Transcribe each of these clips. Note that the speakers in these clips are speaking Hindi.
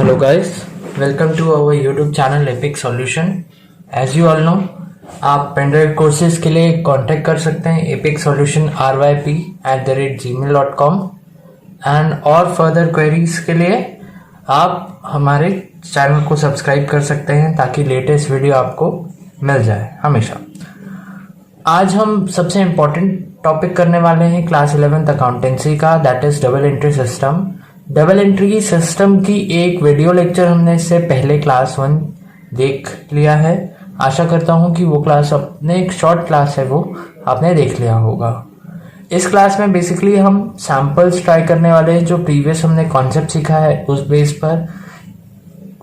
Hello guys, welcome to our YouTube channel Epic Solution. As you all know, आप पेनड्राइव कोर्सेज के लिए कांटेक्ट कर सकते हैं epicsolutionryp@gmail.com एंड और फर्दर क्वेरीज के लिए आप हमारे चैनल को सब्सक्राइब कर सकते हैं ताकि लेटेस्ट वीडियो आपको मिल जाए हमेशा। आज हम सबसे इम्पोर्टेंट टॉपिक करने वाले हैं क्लास 11th अकाउंटेंसी का, that is double entry system. Double entry system की एक वीडियो लेक्चर हमने इससे पहले क्लास 1 देख लिया है। आशा करता हूं कि वो क्लास अपने एक शॉर्ट क्लास है वो आपने देख लिया होगा। इस क्लास में बेसिकली हम सैम्पल्स ट्राई करने वाले हैं, जो प्रीवियस हमने कॉन्सेप्ट सीखा है उस बेस पर,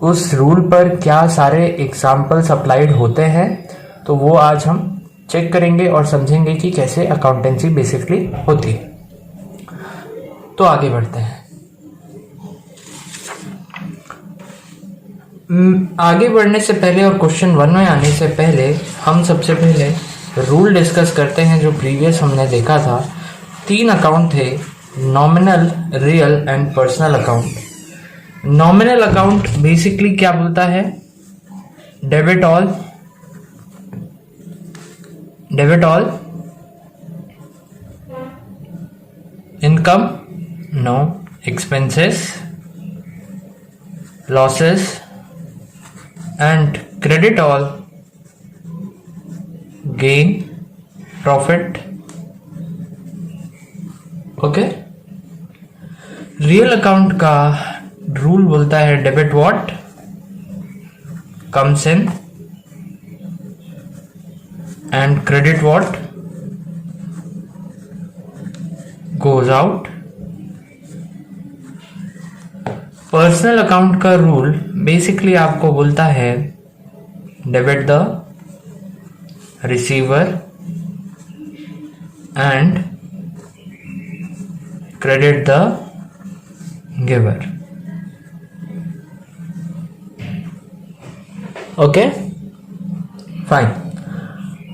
उस रूल पर क्या सारे एग्जाम्पल्स अप्लाइड होते हैं, तो वो आज हम चेक करेंगे और समझेंगे कि कैसे अकाउंटेंसी बेसिकली होती है। तो आगे बढ़ते हैं। आगे बढ़ने से पहले और क्वेश्चन 1 में आने से पहले हम सबसे पहले रूल डिस्कस करते हैं जो प्रीवियस हमने देखा था। 3 अकाउंट थे, nominal, real and personal account. Nominal account basically क्या बोलता है? Debit all, income, no, expenses, losses and credit all, gain, profit. Okay. Real account का रूल बोलता है debit what comes in and credit what goes out. Personal account का रूल बेसिकली आपको बोलता है debit the receiver and credit the giver. Okay fine.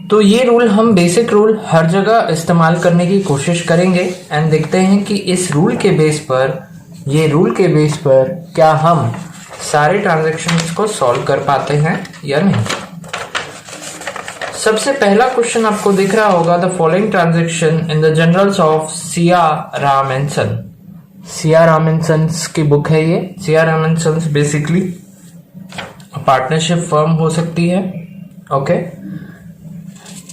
तो ये रूल हम बेसिक रूल हर जगह इस्तेमाल करने की कोशिश करेंगे एंड देखते हैं कि इस रूल के बेस पर, ये रूल के बेस पर क्या हम सारे ट्रांजैक्शंस को सॉल्व कर पाते हैं या नहीं। सबसे पहला क्वेश्चन आपको दिख रहा होगा, the following transaction in the journals of CR Ram and son. CR Ram and sons की बुक है ये। CR Ram and sons basically partnership firm हो सकती है। Okay,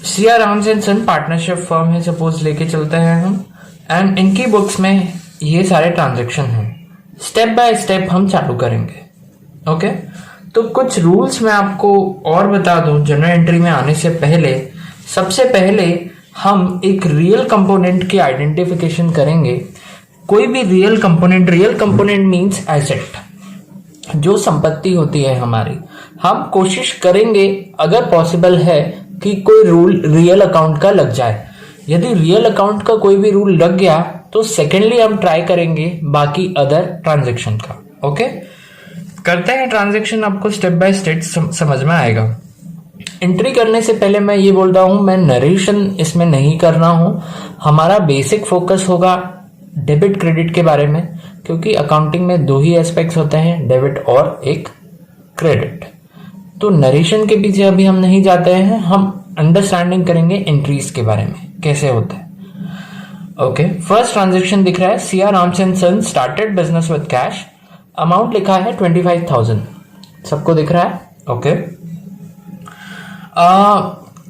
CR Ram and son partnership firm है, सपोज लेके चलते हैं हम, एंड इनकी बुक्स में ये सारे ट्रांजैक्शन हैं। स्टेप बाय स्टेप हम चालू करेंगे। ओके, तो कुछ रूल्स मैं आपको और बता दूं जनरल एंट्री में आने से पहले। सबसे पहले हम एक रियल कंपोनेंट की आइडेंटिफिकेशन करेंगे। कोई भी रियल कंपोनेंट मींस एसेट, जो संपत्ति होती है हमारी। हम कोशिश करेंगे अगर पॉसिबल है कि कोई रूल रियल अकाउंट का लग जाए। यदि रियल अकाउंट का कोई भी रूल लग गया तो सेकेंडली हम ट्राई करेंगे बाकी अदर ट्रांजैक्शन का। ओके, करते हैं ट्रांजैक्शन, आपको स्टेप बाय स्टेप समझ में आएगा। एंट्री करने से पहले मैं ये बोल रहा हूं, मैं नरेशन इसमें नहीं कर रहा हूं। हमारा बेसिक फोकस होगा डेबिट क्रेडिट के बारे में, क्योंकि अकाउंटिंग में 2 ही एस्पेक्ट्स होते हैं, डेबिट और एक क्रेडिट। तो नरेशन के पीछे अभी हम नहीं जाते हैं, हम अंडरस्टैंडिंग करेंगे एंट्रीज के बारे में कैसे होता है। ओके, फर्स्ट ट्रांजैक्शन दिख रहा है, CR Ram's and son started business with cash. Amount लिखा है 25,000, सबको दिख रहा है। ओके,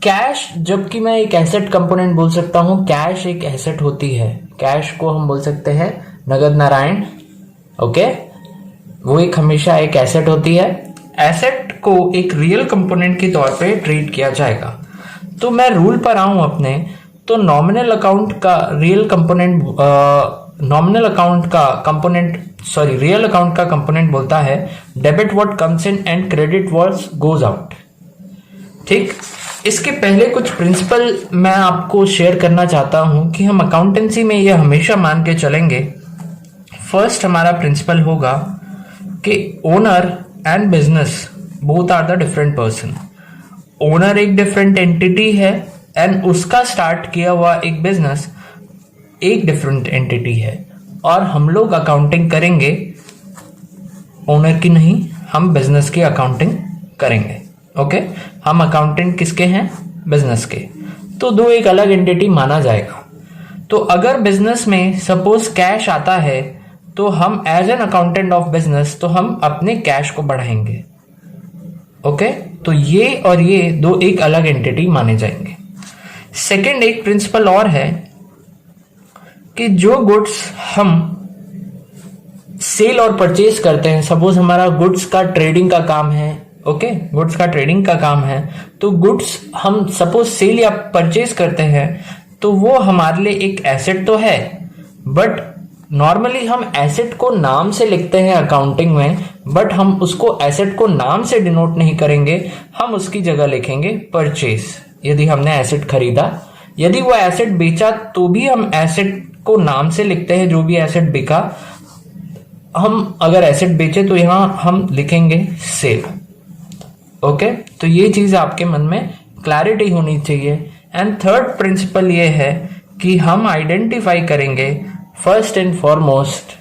कैश, जबकि मैं एक एसेट कंपोनेंट बोल सकता हूं, कैश एक एसेट होती है। कैश को हम बोल सकते हैं नगद नारायण। ओके, वो एक हमेशा एक एसेट होती है। एसेट को एक रियल कंपोनेंट के तौर पे ट्रीट किया जाएगा। तो मैं रूल पर आऊं अपने, तो रियल अकाउंट का कंपोनेंट बोलता है debit what comes in and credit what goes out. ठीक, इसके पहले कुछ प्रिंसिपल मैं आपको शेयर करना चाहता हूं कि हम अकाउंटेंसी में ये हमेशा मान के चलेंगे। फर्स्ट हमारा प्रिंसिपल होगा कि owner and business both are the different person. Owner एक डिफरेंट एंटिटी है एंड उसका स्टार्ट किया हुआ एक बिजनेस एक डिफरेंट एंटिटी है, और हम लोग अकाउंटिंग करेंगे ओनर की नहीं, हम बिजनेस की अकाउंटिंग करेंगे। ओके, हम अकाउंटेंट किसके हैं? बिजनेस के। तो दो एक अलग एंटिटी माना जाएगा। तो अगर बिजनेस में सपोज कैश आता है तो हम as an accountant of business तो हम अपने कैश को बढ़ाएंगे। ओके, तो ये और ये दो एक अलग एंटिटी माने जाएंगे। सेकंड एक प्रिंसिपल और है कि जो गुड्स हम सेल और परचेज करते हैं, सपोज हमारा गुड्स का ट्रेडिंग का काम है, ओके, गुड्स का ट्रेडिंग का काम है, तो गुड्स हम सपोज सेल या परचेज करते हैं तो वो हमारे लिए एक एसेट तो है, बट नॉर्मली हम एसेट को नाम से लिखते हैं अकाउंटिंग में, बट हम उसको एसेट को नाम से डिनोट नहीं करेंगे, हम उसकी जगह लिखेंगे परचेज। यदि हमने एसेट खरीदा, यदि वो एसेट बेचा तो भी हम एसेट को नाम से लिखते हैं, जो भी एसेट बिका। हम अगर एसेट बेचे तो यहां हम लिखेंगे सेल। ओके, तो ये चीज आपके मन में क्लैरिटी होनी चाहिए। एंड थर्ड प्रिंसिपल ये है कि हम आइडेंटिफाई करेंगे फर्स्ट एंड फॉरमोस्ट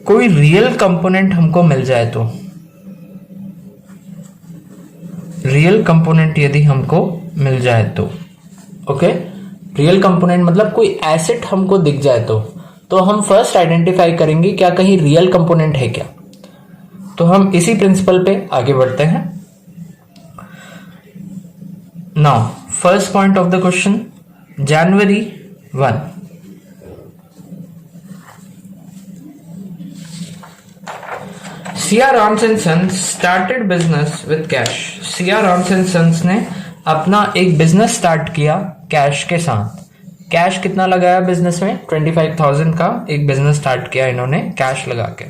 कोई रियल कंपोनेंट हमको मिल जाए तो, रियल कंपोनेंट यदि हमको मिल जाए तो, ओके, रियल कंपोनेंट मतलब कोई एसेट हमको दिख जाए तो हम फर्स्ट आइडेंटिफाई करेंगे क्या कहीं रियल कंपोनेंट है क्या। तो हम इसी प्रिंसिपल पे आगे बढ़ते हैं। Now first point of the question, January 1, C.R. Arms and Sons started business with cash। C.R. Arms and Sons ने अपना एक बिजनेस स्टार्ट किया कैश के साथ। कैश कितना लगाया बिजनेस में? 25,000 का एक बिजनेस स्टार्ट किया इन्होंने कैश लगा के।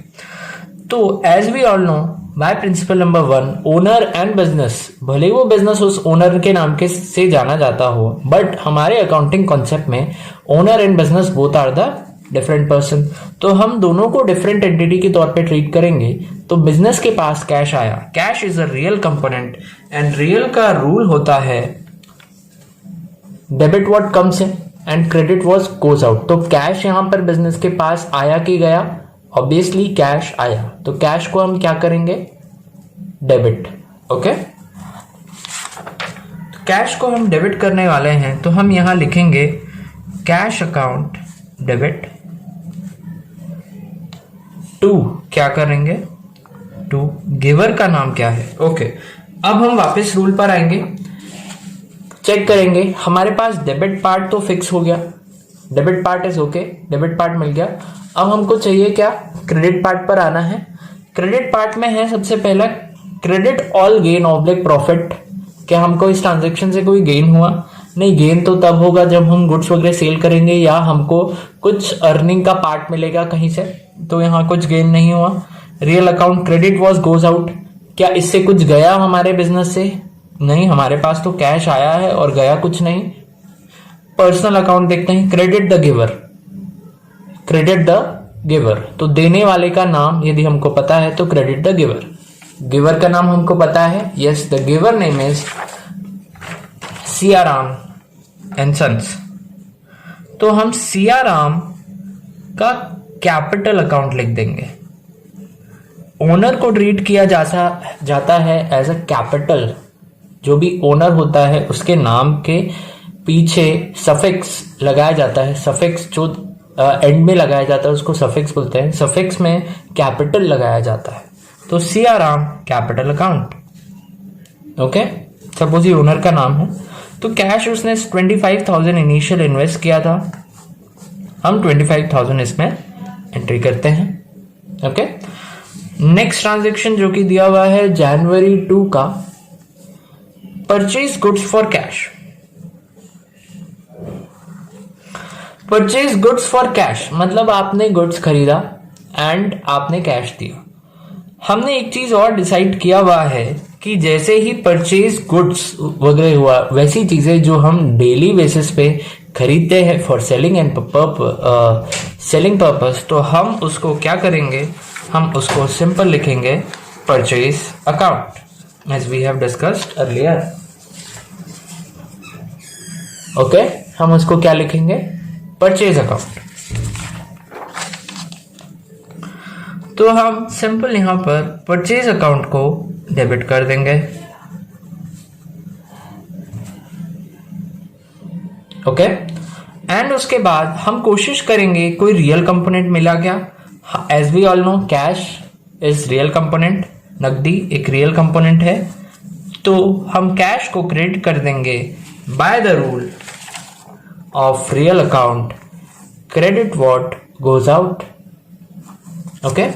तो as we all know by principle number 1, owner and business, भले वो बिजनेस उस ओनर के नाम के से जाना जाता हो, बट हमारे अकाउंटिंग कॉन्सेप्ट में owner and business both are the different person. तो हम दोनों को डिफरेंट एंटिटी के तौर पे ट्रीट करेंगे। तो बिजनेस के पास कैश आया, cash is a real component and real का रूल होता है debit what comes in and credit what goes out. तो कैश यहां पर बिजनेस के पास आया कि गया? ऑब्वियसली कैश आया, तो कैश को हम क्या करेंगे? डेबिट। ओके, कैश को हम डेबिट करने वाले हैं तो हम यहां लिखेंगे कैश अकाउंट डेबिट टू, क्या करेंगे? टू गिवर का नाम क्या है? ओके, अब हम वापस रूल पर आएंगे, चेक करेंगे हमारे पास डेबिट पार्ट तो फिक्स हो गया, debit part is okay, debit part मिल गया। अब हमको चाहिए क्या? क्रेडिट पार्ट पर आना है। क्रेडिट पार्ट में है सबसे पहला credit all gain oblique profit. क्या हमको इस ट्रांजेक्शन से कोई गेन हुआ? नहीं, गेन तो तब होगा जब हम गुड्स वगैरह सेल करेंगे या हमको कुछ अर्निंग का पार्ट मिलेगा कहीं से, तो यहाँ कुछ गेन नहीं हुआ। Real account credit was goes out, क्या इससे कुछ गया हमारे बिजनेस से? नहीं, हमारे पास तो कैश आया है और गया कुछ नहीं। पर्सनल अकाउंट देखते हैं, credit the giver, credit the giver, तो देने वाले का नाम यदि हमको पता है तो क्रेडिट द गिवर। गिवर का नाम हमको पता है, yes, the giver name is C.R. Arms and Sons। तो हम C.R. Arms का कैपिटल अकाउंट लिख देंगे। ओनर को ट्रीट किया जाता है एज अ कैपिटल। जो भी ओनर होता है उसके नाम के पीछे सफिक्स लगाया जाता है, सफिक्स जो एंड में लगाया जाता है उसको सफिक्स बोलते हैं, सफिक्स में कैपिटल लगाया जाता है। तो C.R. Arms capital account. Okay, suppose ये ओनर का नाम है, तो कैश उसने 25,000 इनिशियल इन्वेस्ट किया था, हम 25,000 इसमें एंट्री करते हैं। ओके, नेक्स्ट ट्रांजेक्शन जो कि दिया हुआ है जनवरी 2 का, purchase goods for cash. Purchase goods for cash मतलब आपने गुड्स खरीदा एंड आपने कैश दिया। हमने एक चीज और डिसाइड किया हुआ है कि जैसे ही परचेज गुड्स वगैरह हुआ, वैसी चीजें जो हम डेली बेसिस पे खरीदते हैं for selling and selling purpose, तो हम उसको क्या करेंगे? हम उसको सिंपल लिखेंगे purchase account as we have discussed earlier. Okay, हम उसको क्या लिखेंगे? Purchase account. तो हम सिंपल यहाँ पर परचेज अकाउंट को डेबिट कर देंगे। ओके, एंड उसके बाद हम कोशिश करेंगे कोई रियल कंपोनेंट मिला क्या। As we all know cash is real component, नकदी एक रियल कंपोनेंट है, तो हम कैश को क्रेडिट कर देंगे by the rule of real account, credit what goes out. Okay,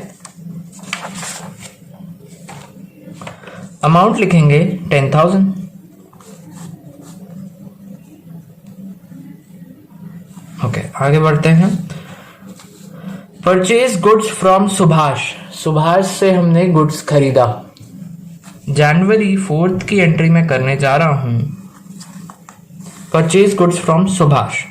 amount लिखेंगे 10,000। ओके, आगे बढ़ते हैं। Purchase goods from Subhash, Subhash से हमने गुड्स खरीदा। जनवरी 4 की एंट्री में करने जा रहा हूं, परचेज गुड्स फ्रॉम सुभाष।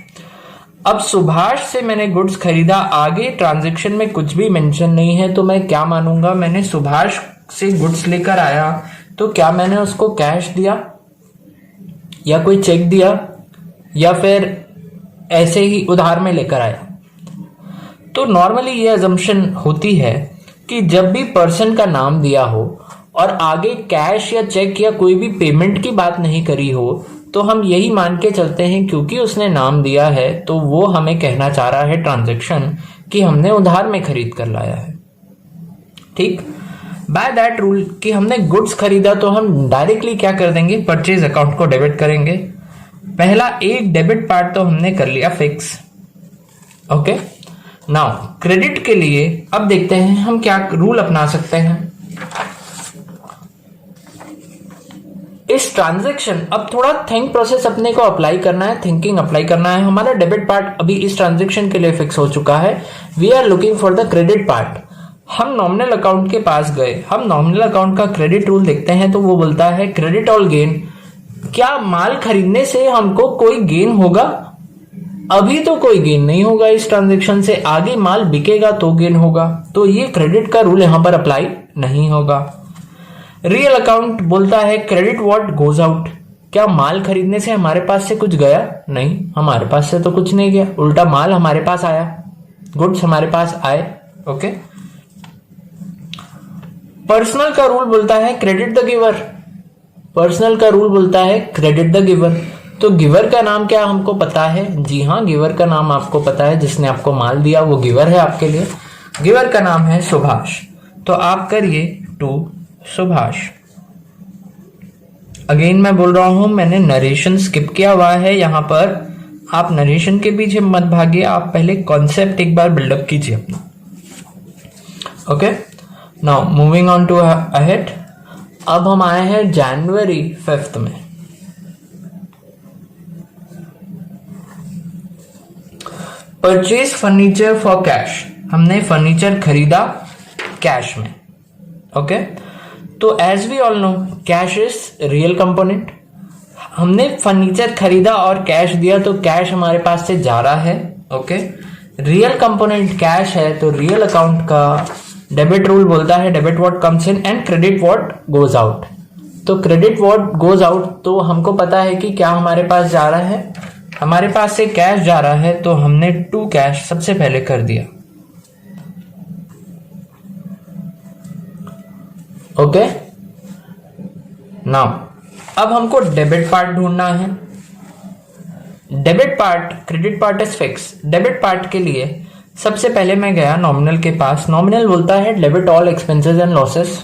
अब सुभाष से मैंने गुड्स खरीदा, आगे ट्रांजैक्शन में कुछ भी मेंशन नहीं है, तो मैं क्या मानूंगा, मैंने सुभाष से गुड्स लेकर आया, तो क्या मैंने उसको कैश दिया या कोई चेक दिया या फिर ऐसे ही उधार में लेकर आया। तो नॉर्मली ये अजम्पशन होती है कि जब भी पर्सन का नाम दिया हो और आगे कैश या चेक या कोई भी पेमेंट की बात नहीं करी हो, तो हम यही मान के चलते हैं क्योंकि उसने नाम दिया है तो वो हमें कहना चाह रहा है ट्रांजैक्शन कि हमने उधार में खरीद कर लाया है। ठीक, बाय दैट रूल कि हमने गुड्स खरीदा, तो हम डायरेक्टली क्या कर देंगे, परचेज अकाउंट को डेबिट करेंगे। पहला एक डेबिट पार्ट तो हमने कर लिया फिक्स। ओके, नाउ क्रेडिट के लिए अब देखते हैं हम क्या रूल अपना सकते हैं। इस ट्रांजैक्शन अब थोड़ा थिंक प्रोसेस अपने को अप्लाई करना है, थिंकिंग अप्लाई करना है। हमारा डेबिट पार्ट अभी इस ट्रांजैक्शन के लिए फिक्स हो चुका है। We are looking for the credit part. हम नॉमिनल अकाउंट के पास गए, हम नॉमिनल अकाउंट का क्रेडिट रूल देखते हैं, तो वो बोलता है क्रेडिट ऑल गेन। क्या माल खरीदने से हमको कोई गेन होगा? अभी तो कोई गेन नहीं होगा इस ट्रांजैक्शन से, आगे माल बिकेगा तो गेन होगा, तो ये क्रेडिट का रूल यहां पर अप्लाई नहीं होगा। रियल अकाउंट बोलता है क्रेडिट व्हाट गोज आउट। क्या माल खरीदने से हमारे पास से कुछ गया? नहीं, हमारे पास से तो कुछ नहीं गया, उल्टा माल हमारे पास आया, गुड्स हमारे पास आए। ओके, पर्सनल का रूल बोलता है क्रेडिट द गिवर। पर्सनल का रूल बोलता है क्रेडिट द गिवर। तो गिवर का नाम क्या हमको पता है? जी हाँ, गिवर का नाम आपको पता है, जिसने आपको माल दिया वो गिवर है आपके लिए। गिवर का नाम है सुभाष, तो आप करिए टू सुभाष। अगेन मैं बोल रहा हूं, मैंने नरेशन स्किप किया हुआ है यहां पर, आप नरेशन के पीछे मत भागिए, आप पहले कॉन्सेप्ट एक बार बिल्डअप कीजिए अपना। Okay, now moving on to ahead. अब हम आए हैं जनवरी 5 में। परचेज फर्नीचर फॉर कैश, हमने फर्नीचर खरीदा कैश में। ओके, तो as we all know cash is real component. हमने फर्नीचर खरीदा और कैश दिया, तो कैश हमारे पास से जा रहा है। ओके, रियल कंपोनेंट कैश है, तो रियल अकाउंट का डेबिट रूल बोलता है debit what comes in and credit what goes out. तो क्रेडिट व्हाट गोज आउट, तो हमको पता है कि क्या हमारे पास जा रहा है, हमारे पास से कैश जा रहा है, तो हमने टू कैश सबसे पहले कर दिया। ओके, नाउ अब हमको डेबिट पार्ट ढूंढना है। Debit part, credit part is fix. Debit part के लिए सबसे पहले मैं गया नॉमिनल के पास। नॉमिनल बोलता है debit all expenses and losses.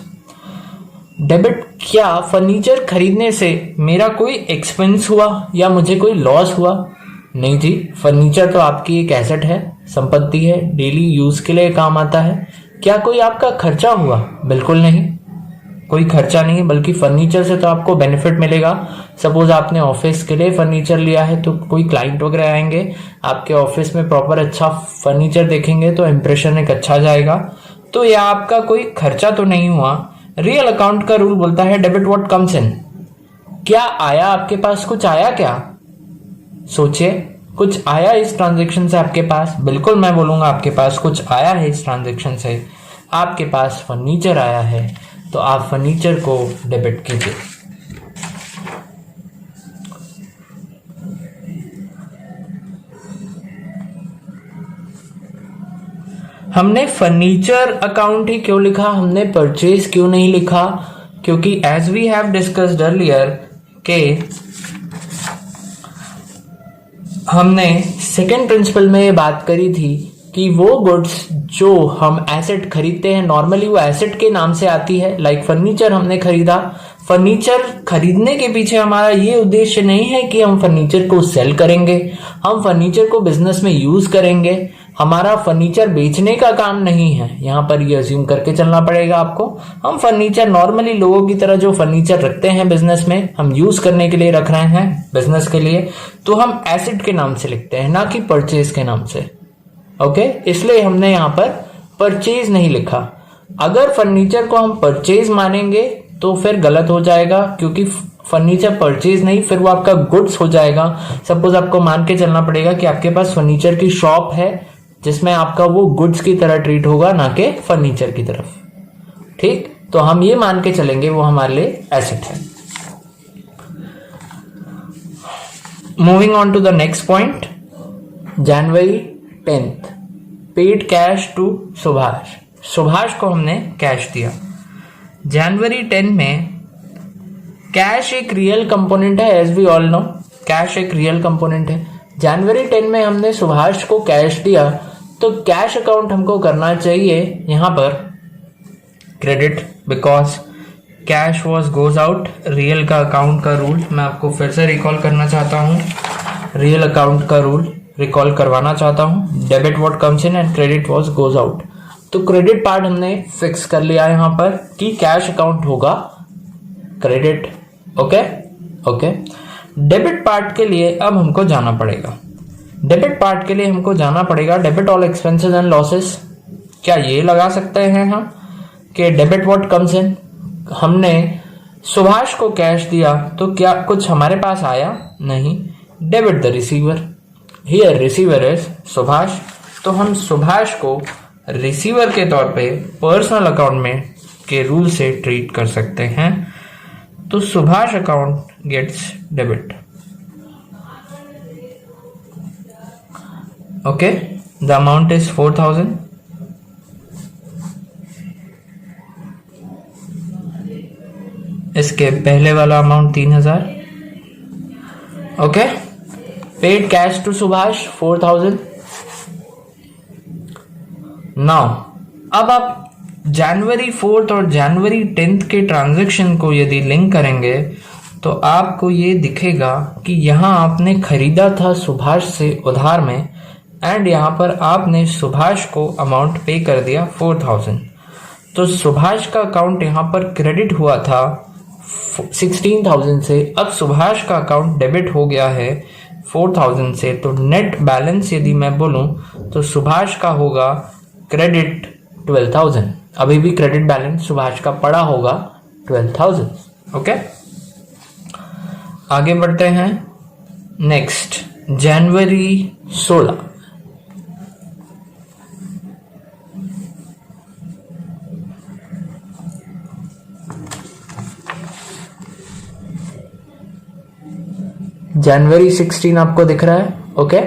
Debit, क्या फर्नीचर खरीदने से मेरा कोई एक्सपेंस हुआ या मुझे कोई लॉस हुआ? नहीं जी, फर्नीचर तो आपकी एक एसेट है, संपत्ति है, डेली यूज के लिए काम आता है। क्या कोई आपका खर्चा हुआ? बिल्कुल नहीं, कोई खर्चा नहीं, बल्कि फर्नीचर से तो आपको बेनिफिट मिलेगा। सपोज आपने ऑफिस के लिए फर्नीचर लिया है, तो कोई क्लाइंट वगैरह आएंगे आपके ऑफिस में, प्रॉपर अच्छा फर्नीचर देखेंगे तो इंप्रेशन एक अच्छा जाएगा, तो यह आपका कोई खर्चा तो नहीं हुआ। रियल अकाउंट का रूल बोलता है डेबिट व्हाट कम्स इन। क्या आया आपके पास? कुछ आया क्या? सोचिए, कुछ आया इस ट्रांजैक्शन से आपके पास? बिल्कुल मैं बोलूंगा आपके पास कुछ आया है इस ट्रांजैक्शन से। आपके पास फर्नीचर आया है, तो आप फर्नीचर को डेबिट कीजिए। हमने फर्नीचर अकाउंट ही क्यों लिखा, हमने परचेज क्यों नहीं लिखा? क्योंकि as we have discussed earlier के हमने सेकेंड प्रिंसिपल में ये बात करी थी कि वो गुड्स जो हम एसेट खरीदते हैं नॉर्मली वो एसेट के नाम से आती है। लाइक फर्नीचर हमने खरीदा, फर्नीचर खरीदने के पीछे हमारा ये उद्देश्य नहीं है कि हम फर्नीचर को सेल करेंगे, हम फर्नीचर को बिजनेस में यूज करेंगे, हमारा फर्नीचर बेचने का काम नहीं है। यहाँ पर ये अज्यूम करके चलना पड़ेगा आपको। हम फर्नीचर नॉर्मली लोगों की तरह जो फर्नीचर रखते हैं बिजनेस में, हम यूज करने के लिए रख रहे हैं बिजनेस के लिए, तो हम एसेट के नाम से लिखते हैं, ना कि परचेज के नाम से। ओके, इसलिए हमने यहाँ पर परचेज नहीं लिखा। अगर फर्नीचर को हम परचेज मानेंगे तो फिर गलत हो जाएगा, क्योंकि फर्नीचर परचेज नहीं, फिर वो आपका गुड्स हो जाएगा। सपोज आपको मान के चलना पड़ेगा कि आपके पास फर्नीचर की शॉप है जिसमें आपका वो गुड्स की तरह ट्रीट होगा, ना कि फर्नीचर की तरफ। ठीक, तो हम ये मान के चलेंगे वो हमारे लिए एसेट है। Moving on to the next point, January 10th paid cash to Subhash. Subhash को हमने कैश दिया। जनवरी 10 में कैश एक रियल कंपोनेंट है, as we all know cash एक रियल कंपोनेंट है। जनवरी 10 में हमने सुभाष को कैश दिया, तो कैश अकाउंट हमको करना चाहिए यहां पर credit, because cash was goes out. Real का अकाउंट का रूल मैं आपको फिर से रिकॉल करना चाहता हूं, रियल अकाउंट का रूल रिकॉल करवाना चाहता हूं। Debit what comes in and credit was goes out. तो क्रेडिट पार्ट हमने फिक्स कर लिया यहां पर कि कैश अकाउंट होगा credit. Okay okay, debit part के लिए अब हमको जाना पड़ेगा। डेबिट पार्ट के लिए हमको जाना पड़ेगा debit all expenses and losses. क्या ये लगा सकते हैं हम कि डेबिट व्हाट कम्स इन? हमने सुभाष को कैश दिया तो क्या कुछ हमारे पास आया? नहीं। Debit the receiver, here receiver is Subhash, तो हम सुभाष को रिसीवर के तौर पे पर्सनल अकाउंट में के रूल से ट्रीट कर सकते हैं। तो Subhash account gets debit. Okay, the amount is 4000। इसके पहले वाला amount 3000। Okay, paid cash to Subhash 4000। Now अब आप जनवरी 4th और जनवरी 10th के ट्रांजैक्शन को यदि लिंक करेंगे तो आपको ये दिखेगा कि यहां आपने खरीदा था सुभाष से उधार में, एंड यहां पर आपने सुभाष को अमाउंट पे कर दिया 4000। तो सुभाष का अकाउंट यहां पर क्रेडिट हुआ था 16,000 से, अब सुभाष का अकाउंट डेबिट हो गया है 4,000 से। तो नेट बैलेंस यदि मैं बोलूं तो सुभाष का होगा क्रेडिट 12,000। अभी भी क्रेडिट बैलेंस सुभाष का पड़ा होगा 12,000। ओके, आगे बढ़ते हैं। नेक्स्ट जनवरी 16। जनवरी 16 आपको दिख रहा है। Okay,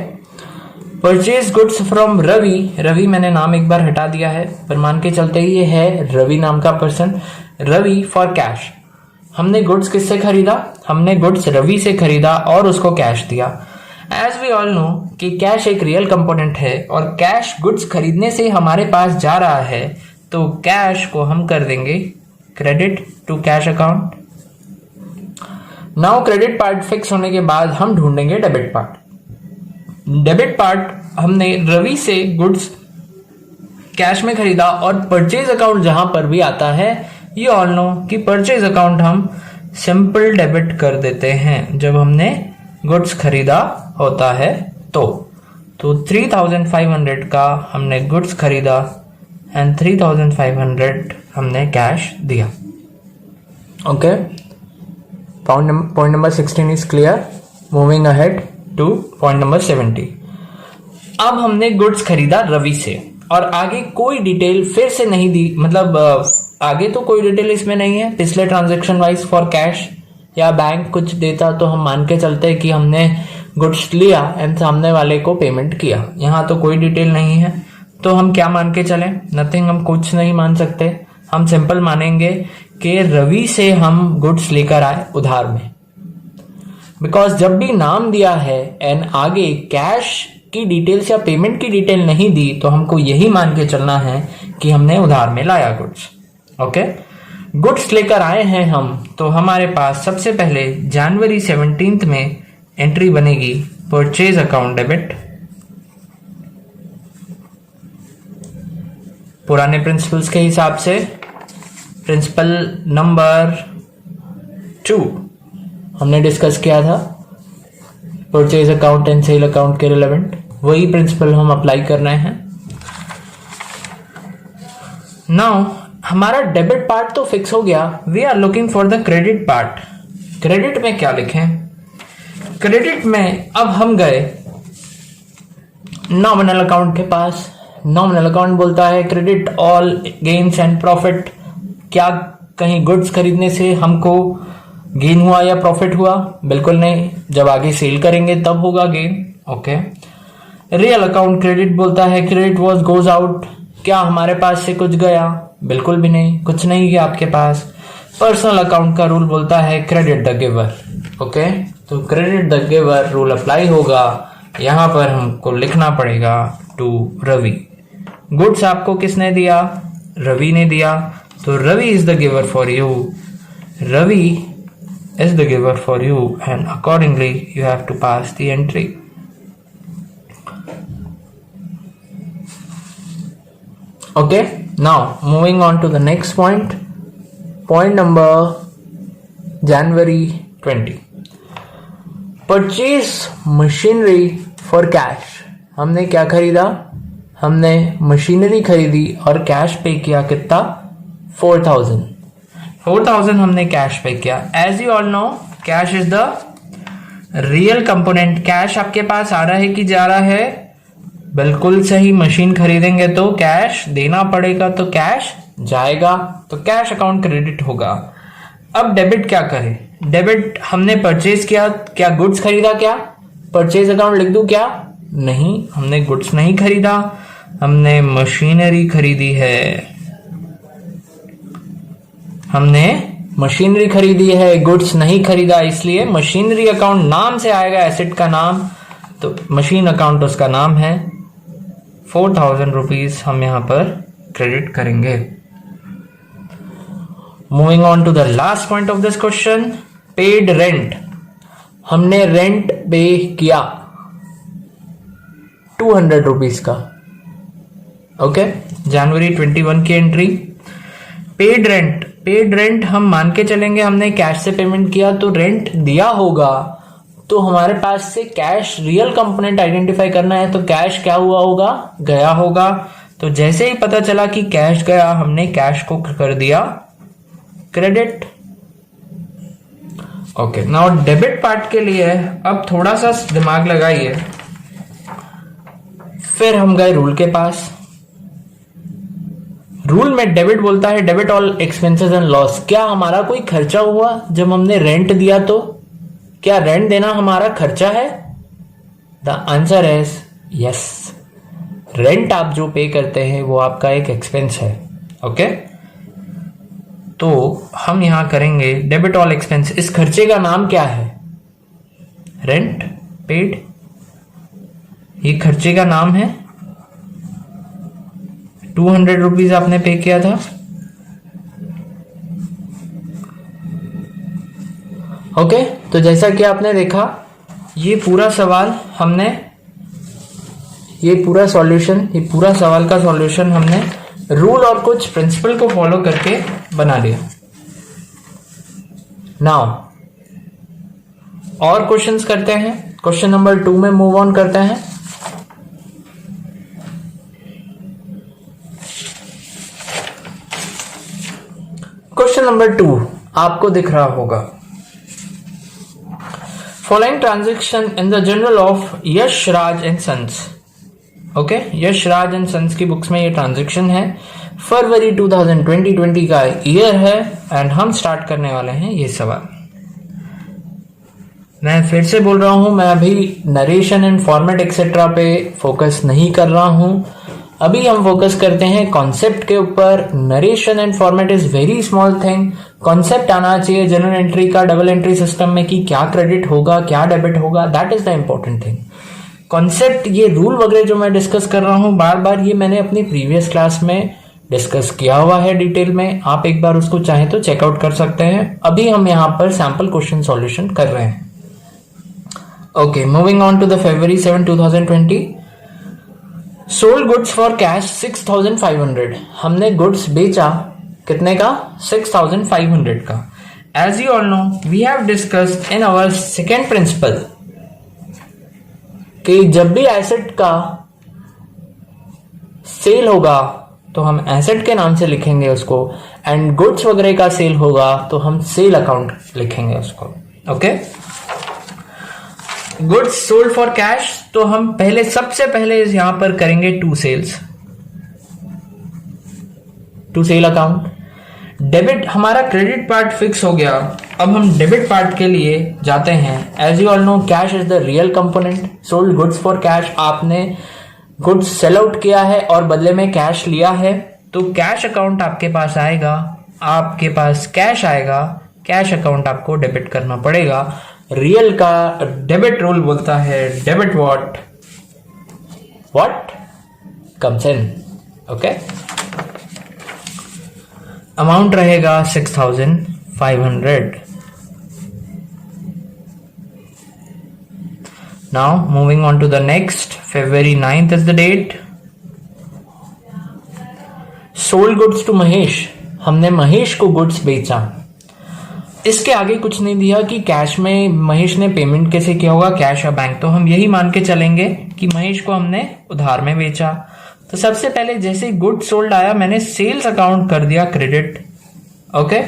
purchase goods from Ravi. Ravi मैंने नाम एक बार हटा दिया है, पर मान के चलते ही ये है रवि नाम का पर्सन। Ravi for cash. हमने गुड्स किससे खरीदा? हमने गुड्स रवि से खरीदा और उसको कैश दिया। एज वी ऑल नो कि कैश एक रियल कंपोनेंट है और कैश गुड्स खरीदने से हमारे पास जा रहा है, तो कैश को हम कर देंगे credit to cash account. Now credit part fix होने के बाद हम ढूंढेंगे डेबिट पार्ट। डेबिट पार्ट हमने रवि से गुड्स कैश में खरीदा और परचेज अकाउंट जहां पर भी आता है, ये ऑल नो कि परचेज अकाउंट हम सिंपल डेबिट कर देते हैं जब हमने गुड्स खरीदा होता है। तो 3,500 का हमने गुड्स खरीदा एंड 3,500 हमने कैश दिया। Okay, point number 16 is clear. Moving ahead two point number 70। अब हमने गुड्स खरीदा रवि से और आगे कोई डिटेल फिर से नहीं दी, मतलब आगे तो कोई डिटेल इसमें नहीं है पिछले ट्रांजैक्शन वाइज फॉर कैश, या बैंक कुछ देता तो हम मान के चलते हैं कि हमने गुड्स लिया एंड सामने वाले को पेमेंट किया। यहाँ तो कोई डिटेल नहीं है, तो हम क्या मान के चलें? नथिंग, हम कुछ नहीं मान सकते। हम सिंपल मानेंगे कि रवि से हम गुड्स लेकर आए उधार में, बिकॉज जब भी नाम दिया है एंड आगे कैश की डिटेल्स या पेमेंट की डिटेल नहीं दी तो हमको यही मान के चलना है कि हमने उधार में लाया गुड्स। ओके, गुड्स लेकर आए हैं हम, तो हमारे पास सबसे पहले जनवरी 17 में एंट्री बनेगी परचेज अकाउंट डेबिट, पुराने प्रिंसिपल्स के हिसाब से प्रिंसिपल नंबर 2 हमने डिस्कस किया था, purchase account and sale account के रिलेवेंट, वही प्रिंसिपल हम अप्लाई कर रहे हैं। नाउ हमारा डेबिट पार्ट तो फिक्स हो गया, we are looking for the credit part. Credit में क्या लिखें? क्रेडिट में अब हम गए नॉमिनल अकाउंट के पास। नॉमिनल अकाउंट बोलता है credit all gains and profit. क्या कहीं गुड्स खरीदने से हमको गेन हुआ या प्रॉफिट हुआ? बिल्कुल नहीं, जब आगे सेल करेंगे तब होगा gain. Okay. Real account credit बोलता है क्रेडिट वॉज गोज आउट। क्या हमारे पास से कुछ गया? बिल्कुल भी नहीं, कुछ नहीं गया आपके पास। पर्सनल अकाउंट का रूल बोलता है क्रेडिट द गिवर। ओके, तो credit the giver rule apply होगा। यहां पर हमको लिखना पड़ेगा टू रवि। गुड्स आपको किसने दिया? रवि ने दिया, तो Ravi is the giver for you. Ravi is the giver for you and accordingly you have to pass the entry. Okay, now moving on to the next point. Point number January 20. Purchase machinery for cash. हमने क्या खरीदा? हमने मशीनरी खरीदी और कैश पे किया कितना? 4,000 हमने कैश पे किया। As you all know cash is the real component. Cash आपके पास आ रहा है कि जा रहा है? बिल्कुल सही, मशीन खरीदेंगे तो कैश देना पड़ेगा, तो कैश जाएगा, तो कैश अकाउंट क्रेडिट होगा। अब डेबिट क्या करें? डेबिट हमने परचेज किया, क्या गुड्स खरीदा? क्या परचेज अकाउंट लिख दूं क्या? नहीं, हमने गुड्स नहीं खरीदा, हमने मशीनरी खरीदी है। हमने मशीनरी खरीदी है, गुड्स नहीं खरीदा, इसलिए मशीनरी अकाउंट नाम से आएगा, एसेट का नाम, तो मशीन अकाउंट उसका नाम है। 4,000 रुपीज हम यहां पर क्रेडिट करेंगे। Moving on to the last point of this question, paid rent. हमने रेंट पे किया 200 रुपीज का। ओके, जनवरी 21 की एंट्री। पेड रेंट हम मान के चलेंगे हमने कैश से पेमेंट किया, तो रेंट दिया होगा, तो हमारे पास से कैश रियल कंपोनेंट आइडेंटिफाई करना है, तो कैश क्या हुआ होगा? गया होगा। तो जैसे ही पता चला कि कैश गया, हमने कैश को कर दिया credit. Okay, now debit part के लिए अब थोड़ा सा दिमाग लगाइए। फिर हम गए रूल के पास। रूल में डेबिट बोलता है debit all expenses and loss. क्या हमारा कोई खर्चा हुआ जब हमने रेंट दिया? तो क्या रेंट देना हमारा खर्चा है? The answer is yes. Rent आप जो पे करते हैं वो आपका एक एक्सपेंस है। ओके, तो हम यहां करेंगे डेबिट ऑल एक्सपेंस। इस खर्चे का नाम क्या है? रेंट पेड, ये खर्चे का नाम है। 200 रुपीज आपने पे किया था। ओके, तो जैसा कि आपने देखा, ये पूरा सवाल हमने, ये पूरा सवाल का सॉल्यूशन हमने रूल और कुछ प्रिंसिपल को फॉलो करके बना लिया। नाउ और क्वेश्चंस करते हैं। क्वेश्चन नंबर 2 में मूव ऑन करते हैं। क्वेश्चन नंबर 2 आपको दिख रहा होगा। Following transaction in the journal of Yash Raj and sons. Okay, Yash Raj and sons की बुक्स में ये ट्रांजैक्शन है। फरवरी 2020 का ईयर है एंड हम स्टार्ट करने वाले हैं ये सवाल। मैं फिर से बोल रहा हूं, मैं अभी नरेशन एंड फॉर्मेट एक्सेट्रा पे फोकस नहीं कर रहा हूं। अभी हम फोकस करते हैं कॉन्सेप्ट के ऊपर। Narration and format is very small thing. Concept आना चाहिए जनरल एंट्री का डबल एंट्री सिस्टम में कि क्या क्रेडिट होगा क्या डेबिट होगा, that is the important thing. Concept, ये रूल वगैरह जो मैं डिस्कस कर रहा हूं बार बार, ये मैंने अपनी प्रीवियस क्लास में डिस्कस किया हुआ है डिटेल में, आप एक बार उसको चाहें तो चेकआउट कर सकते हैं। अभी हम यहाँ पर सैंपल क्वेश्चन सॉल्यूशन कर रहे हैं। Okay, moving on to the February 7, 2020। Sold goods for cash 6500। हमने गुड्स बेचा कितने का? 6500 का। As you all know we have discussed in our second principle कि जब भी एसेट का सेल होगा तो हम एसेट के नाम से लिखेंगे उसको, एंड गुड्स वगैरह का सेल होगा तो हम सेल अकाउंट लिखेंगे उसको। Okay, goods sold for cash, तो हम पहले सबसे पहले यहां पर करेंगे to sales, to sale account. Debit, हमारा क्रेडिट पार्ट फिक्स हो गया, अब हम डेबिट पार्ट के लिए जाते हैं। As you all know cash is the real component. Sold goods for cash, आपने गुड्स सेल आउट किया है और बदले में कैश लिया है, तो कैश अकाउंट आपके पास आएगा, आपके पास कैश आएगा, कैश अकाउंट आपको डेबिट करना पड़ेगा। रियल का डेबिट रूल बोलता है debit what comes in. Okay, amount रहेगा 6500। Now moving on to the next, February 9th is the date. Sold goods to Mahesh, हमने महेश को गुड्स बेचा। इसके आगे कुछ नहीं दिया कि कैश में महेश ने पेमेंट कैसे किया होगा, कैश या बैंक, तो हम यही मान के चलेंगे कि महेश को हमने उधार में बेचा। तो सबसे पहले जैसे गुड सोल्ड आया मैंने सेल्स अकाउंट कर दिया क्रेडिट। ओके,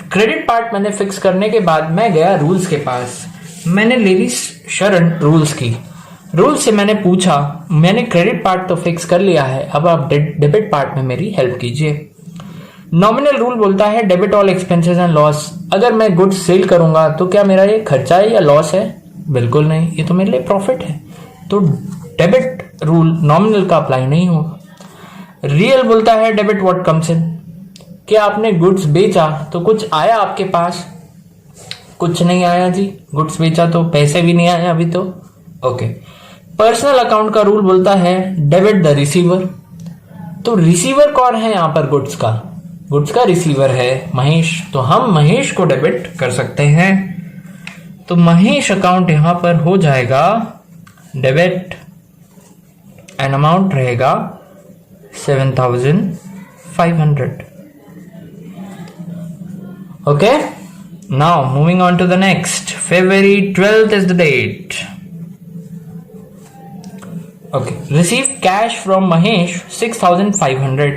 क्रेडिट पार्ट मैंने फिक्स करने के बाद मैं गया रूल्स के पास, मैंने ले ली शरण रूल्स की। रूल्स से मैंने पूछा, मैंने क्रेडिट पार्ट तो फिक्स कर लिया है, अब आप डेबिट पार्ट में मेरी हेल्प कीजिए। नॉमिनल रूल बोलता है debit all expenses and loss. अगर मैं गुड्स सेल करूंगा तो क्या मेरा ये खर्चा है या लॉस है? बिल्कुल नहीं, ये तो मेरे लिए प्रॉफिट है, तो डेबिट रूल नॉमिनल का अप्लाई नहीं होगा। रियल बोलता है डेबिट व्हाट कम्स इन। क्या आपने गुड्स बेचा तो कुछ आया आपके पास? कुछ नहीं आया जी, गुड्स बेचा तो पैसे भी नहीं आए अभी तो। ओके, पर्सनल अकाउंट का रूल बोलता है डेबिट द रिसीवर। तो रिसीवर कौन है यहाँ पर? गुड्स का, गुड्स का रिसीवर है महेश, तो हम महेश को डेबिट कर सकते हैं। तो महेश अकाउंट यहां पर हो जाएगा डेबिट एंड अमाउंट रहेगा 7500। Okay, now moving on to the next, February 12th is the date. Okay, receive cash from Mahesh 6500।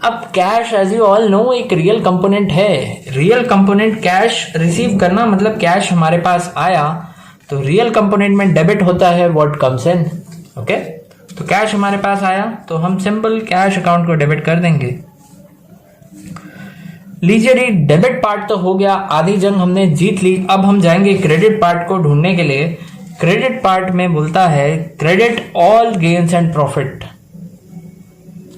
अब cash as you all know एक रियल कंपोनेंट है। रियल कंपोनेंट कैश रिसीव करना मतलब कैश हमारे पास आया, तो रियल कंपोनेंट में डेबिट होता है व्हाट कम्स इन। ओके, तो कैश हमारे पास आया तो हम सिंपल कैश अकाउंट को डेबिट कर देंगे। लीजिए री, डेबिट पार्ट तो हो गया, आधी जंग हमने जीत ली। अब हम जाएंगे क्रेडिट पार्ट को ढूंढने के लिए। क्रेडिट पार्ट में बोलता है credit all gains and profit,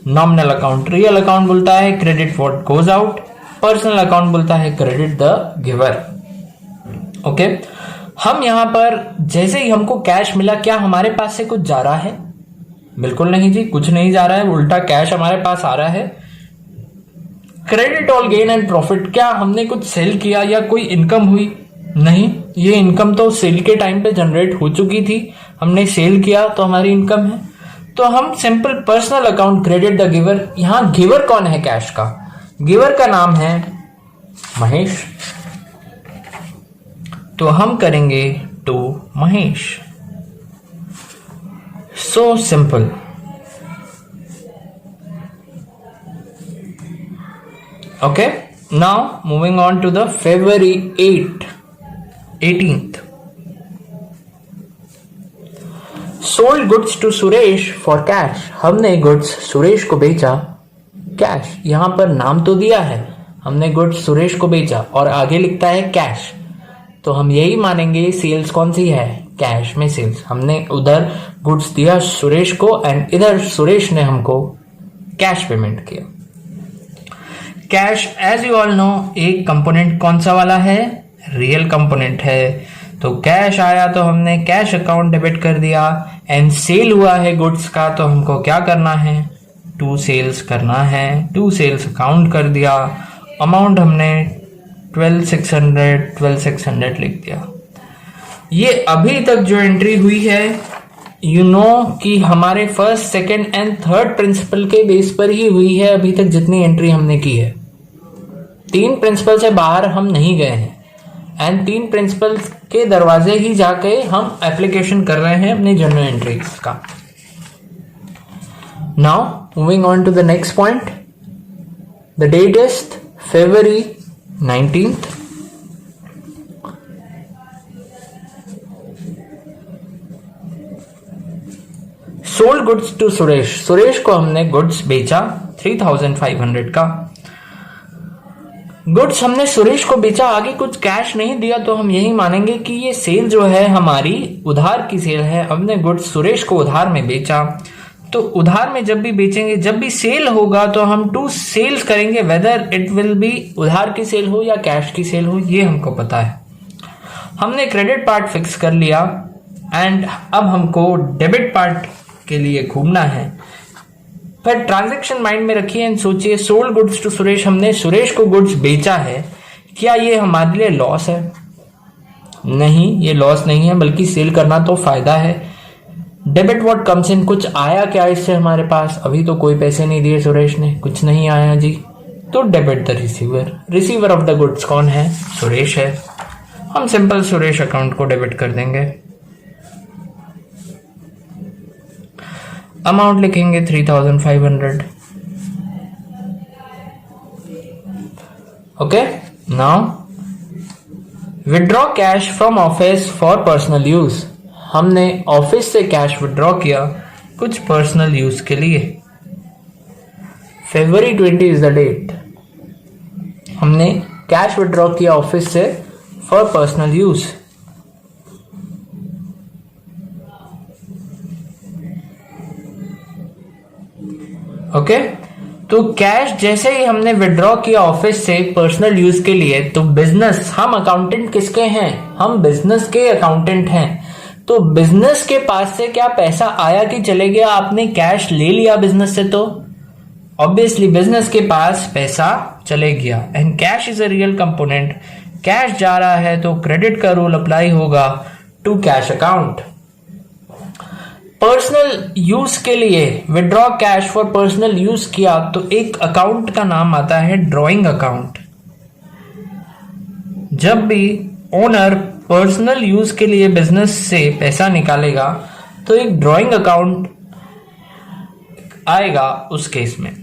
nominal account. Real account बोलता है credit what goes out, personal account बोलता है क्रेडिट द गिवर। ओके, हम यहां पर जैसे ही हमको कैश मिला, क्या हमारे पास से कुछ जा रहा है? बिल्कुल नहीं जी, कुछ नहीं जा रहा है, उल्टा कैश हमारे पास आ रहा है। Credit all gain and profit, क्या हमने कुछ सेल किया या कोई इनकम हुई? नहीं, ये इनकम तो सेल के टाइम पे जनरेट हो चुकी थी, हमने सेल किया तो हमारी इनकम है। तो हम simple personal account credit the giver. यहां गिवर कौन है कैश का? गिवर का नाम है महेश, तो हम करेंगे to Mahesh. So simple. Okay, now moving on to the February 18th. Sold goods to Suresh for cash. हमने गुड्स सुरेश को बेचा कैश। यहां पर नाम तो दिया है, हमने गुड्स सुरेश को बेचा और आगे लिखता है कैश, तो हम यही मानेंगे सेल्स कौन सी है? कैश में सेल्स। हमने उधर गुड्स दिया सुरेश को एंड इधर सुरेश ने हमको कैश पेमेंट किया। Cash as you all know एक कंपोनेंट कौन सा वाला है, रियल कंपोनेंट है। तो कैश आया तो हमने कैश अकाउंट डेबिट कर दिया एंड सेल हुआ है गुड्स का तो हमको क्या करना है, टू सेल्स करना है। टू सेल्स अकाउंट कर दिया, अमाउंट हमने 12,600 लिख दिया। ये अभी तक जो एंट्री हुई है यू नो कि हमारे first second and third principal के बेस पर ही हुई है। अभी तक जितनी एंट्री हमने की है 3 प्रिंसिपल से बाहर हम नहीं गए हैं एंड 3 प्रिंसिपल के दरवाजे ही जाके हम एप्लीकेशन कर रहे हैं अपनी जर्नल एंट्रीज का। Now moving on to the next point, the date is February 19th। Sold goods to Suresh, Suresh को हमने गुड्स बेचा 3,500 का। गुड्स हमने सुरेश को बेचा, आगे कुछ कैश नहीं दिया तो हम यही मानेंगे कि ये सेल जो है हमारी उधार की सेल है। हमने गुड्स सुरेश को उधार में बेचा, तो उधार में जब भी बेचेंगे, जब भी सेल होगा तो हम टू सेल्स करेंगे, वेदर इट विल बी उधार की सेल हो या कैश की सेल हो, ये हमको पता है। हमने क्रेडिट पार्ट फिक्स कर लिया एंड अब हमको डेबिट पार्ट के लिए घूमना है। पर ट्रांजैक्शन माइंड में रखिए एंड सोचिए, सोल्ड गुड्स टू सुरेश, हमने सुरेश को गुड्स बेचा है, क्या ये हमारे लिए लॉस है? नहीं, ये लॉस नहीं है, बल्कि सेल करना तो फायदा है। डेबिट व्हाट कम्स इन, कुछ आया क्या इससे हमारे पास? अभी तो कोई पैसे नहीं दिए सुरेश ने, कुछ नहीं आया जी, तो debit the receiver. Receiver of the goods कौन है? सुरेश है। हम सिंपल सुरेश अकाउंट को डेबिट कर देंगे। अमाउंट लिखेंगे 3,500। Okay, now withdraw cash from office for personal use. हमने ऑफिस से कैश विड्रॉ किया कुछ पर्सनल यूज के लिए। February 20 is the date. हमने कैश विड्रॉ किया ऑफिस से फॉर पर्सनल यूज। ओके, तो कैश जैसे ही हमने विड्रॉ किया ऑफिस से पर्सनल यूज के लिए, तो बिजनेस, हम अकाउंटेंट किसके हैं? हम बिजनेस के अकाउंटेंट हैं। तो बिजनेस के पास से क्या पैसा आया कि चले गया? आपने कैश ले लिया बिजनेस से, तो ऑब्वियसली बिजनेस के पास पैसा चले गया and cash is a real component. Cash जा रहा है तो क्रेडिट का रूल अप्लाई होगा to cash account. Personal use के लिए withdraw cash for personal use किया तो एक अकाउंट का नाम आता है ड्रॉइंग अकाउंट। जब भी ओनर पर्सनल यूज के लिए बिजनेस से पैसा निकालेगा तो एक ड्रॉइंग अकाउंट आएगा। उस केस में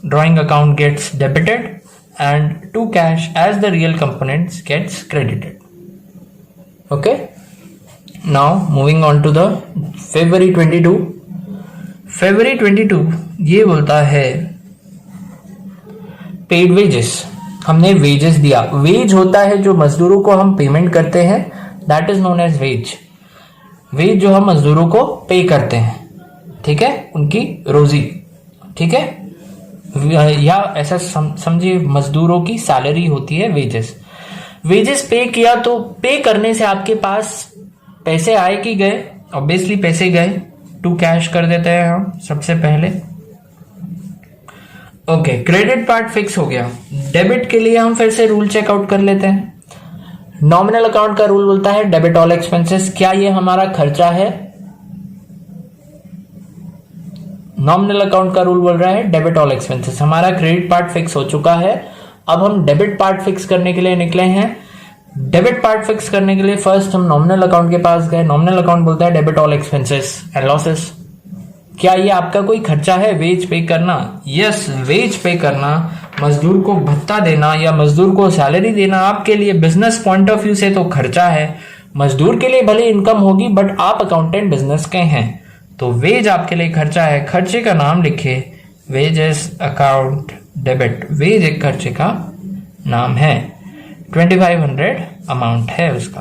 drawing account gets debited and to cash as the real components gets credited. Okay, now moving on to the February 22। February 22 ये बोलता है पेड वेजेस। हमने वेजेस दिया। वेज होता है जो मजदूरों को हम पेमेंट करते हैं, that is known as wage. Wage जो हम मजदूरों को पे करते हैं, ठीक है, उनकी रोजी, ठीक है, या ऐसा समझिए मजदूरों की सैलरी होती है वेजेस। वेजेस पे किया तो पे करने से आपके पास पैसे आए कि गए? ऑब्वियसली पैसे गए, टू कैश कर देते हैं हम सबसे पहले। ओके, क्रेडिट पार्ट फिक्स हो गया। डेबिट के लिए हम फिर से रूल चेकआउट कर लेते हैं। नॉमिनल अकाउंट का रूल बोलता है डेबिट ऑल एक्सपेंसेस। क्या ये हमारा खर्चा है? नॉमिनल अकाउंट का रूल बोल रहा है डेबिट ऑल एक्सपेंसेस। हमारा क्रेडिट पार्ट फिक्स हो चुका है, अब हम डेबिट पार्ट फिक्स करने के लिए निकले हैं। डेबिट पार्ट फिक्स करने के लिए फर्स्ट हम नॉमिनल अकाउंट के पास गए। नॉमिनल अकाउंट बोलता है debit all expenses and losses. क्या ये आपका कोई खर्चा है? वेज पे करना? यस, वेज पे करना, मजदूर को भत्ता देना या मजदूर को सैलरी देना आपके लिए बिजनेस पॉइंट ऑफ व्यू से तो खर्चा है। मजदूर के लिए भले इनकम होगी बट आप अकाउंटेंट बिजनेस के हैं, तो वेज आपके लिए खर्चा है। खर्चे का नाम लिखे, वेजेस अकाउंट डेबिट। वेज एक खर्चे का नाम है, 2500 अमाउंट है उसका।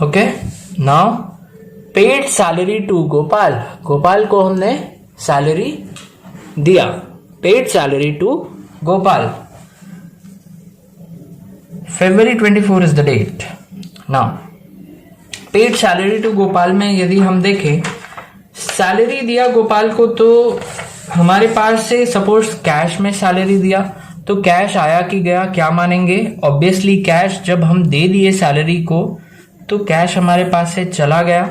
Okay, now paid salary to Gopal, Gopal को हमने सैलरी दिया, paid salary to Gopal, February 24 is the date. Now paid salary to Gopal में यदि हम देखें, सैलरी दिया गोपाल को, तो हमारे पास से सपोज कैश में सैलरी दिया, तो कैश आया कि गया, क्या मानेंगे? ऑब्वियसली कैश, जब हम दे दिए सैलरी को तो कैश हमारे पास से चला गया।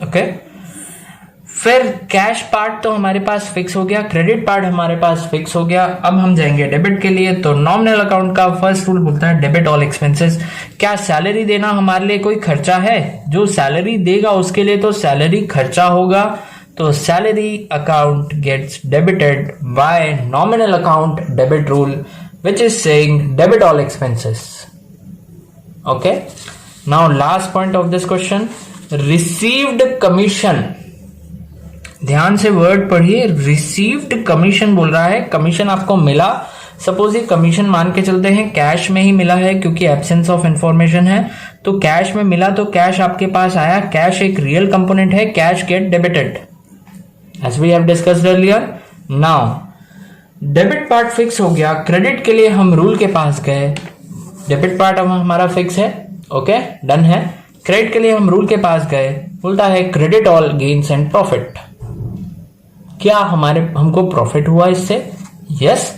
ओके, फिर कैश पार्ट तो हमारे पास फिक्स हो गया, क्रेडिट पार्ट हमारे पास फिक्स हो गया। अब हम जाएंगे डेबिट के लिए, तो नॉमिनल अकाउंट का फर्स्ट रूल बोलता है डेबिट ऑल एक्सपेंसेस। क्या सैलरी देना हमारे लिए कोई खर्चा है? जो सैलरी देगा उसके लिए तो सैलरी खर्चा होगा, तो salary account gets debited by nominal account debit rule, which is saying debit all expenses. Okay, now last point of this question, received commission. ध्यान से वर्ड पढ़िए, रिसीव्ड कमीशन बोल रहा है, कमीशन आपको मिला। सपोज ये कमीशन मान के चलते हैं कैश में ही मिला है, क्योंकि एब्सेंस ऑफ इंफॉर्मेशन है, तो कैश में मिला, तो कैश आपके पास आया। कैश एक रियल कंपोनेंट है, cash get debited as we have discussed earlier. Now debit part fix हो गया, क्रेडिट के लिए हम रूल के पास गए, डेबिट पार्ट अब हमारा फिक्स है, ओके डन है। क्रेडिट के लिए हम रूल के पास गए, बोलता है credit all gains and profit. क्या हमको प्रॉफिट हुआ इससे? यस,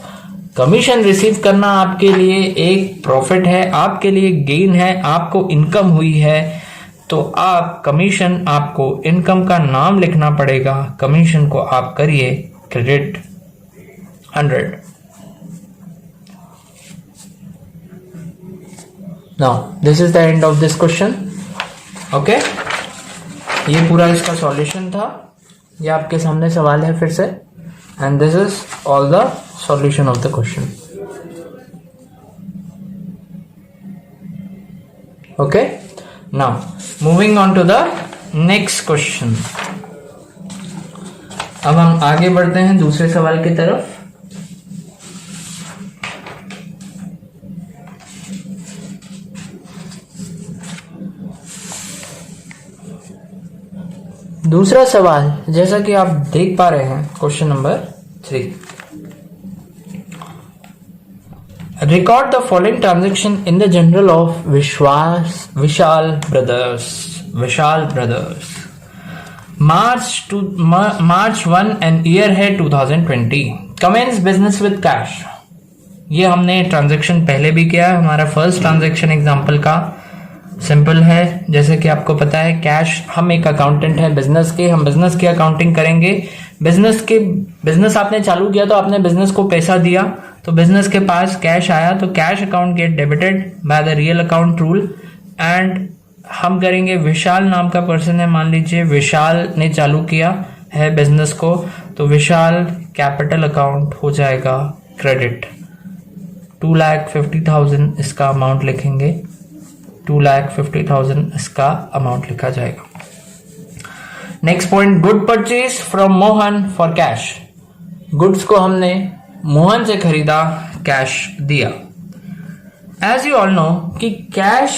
कमीशन रिसीव करना आपके लिए एक प्रॉफिट है, आपके लिए गेन है, आपको इनकम हुई है, तो आप कमीशन, आपको इनकम का नाम लिखना पड़ेगा, कमीशन को आप करिए credit 100। Now this is the end of this question. Okay, ये पूरा इसका सॉल्यूशन था, ये आपके सामने सवाल है फिर से, and this is all the solution of the question. Okay, now moving on to the next question. अब हम आगे बढ़ते हैं दूसरे सवाल की तरफ। दूसरा सवाल, जैसा कि आप देख पा रहे हैं, question number 3, record the following transaction in the journal of Vishal brothers. March 1 and year है 2020। Commence business with cash. ये हमने ट्रांजेक्शन पहले भी किया है, हमारा फर्स्ट ट्रांजेक्शन एग्जांपल का सिंपल है। जैसे कि आपको पता है कैश, हम एक अकाउंटेंट हैं बिजनेस के, हम बिजनेस की अकाउंटिंग करेंगे। बिजनेस आपने चालू किया तो आपने बिजनेस को पैसा दिया, तो बिजनेस के पास कैश आया, तो cash account get debited by the real account rule. And हम करेंगे, विशाल नाम का पर्सन है, मान लीजिए विशाल ने चालू किया है बिजनेस को, तो विशाल कैपिटल अकाउंट हो जाएगा क्रेडिट। 2,50,000 इसका अमाउंट लिखेंगे, 2,50,000 इसका अमाउंट लिखा जाएगा। Next point, good purchase from Mohan for cash. Goods को हमने मोहन से खरीदा, कैश दिया। एज यू ऑल नो कि कैश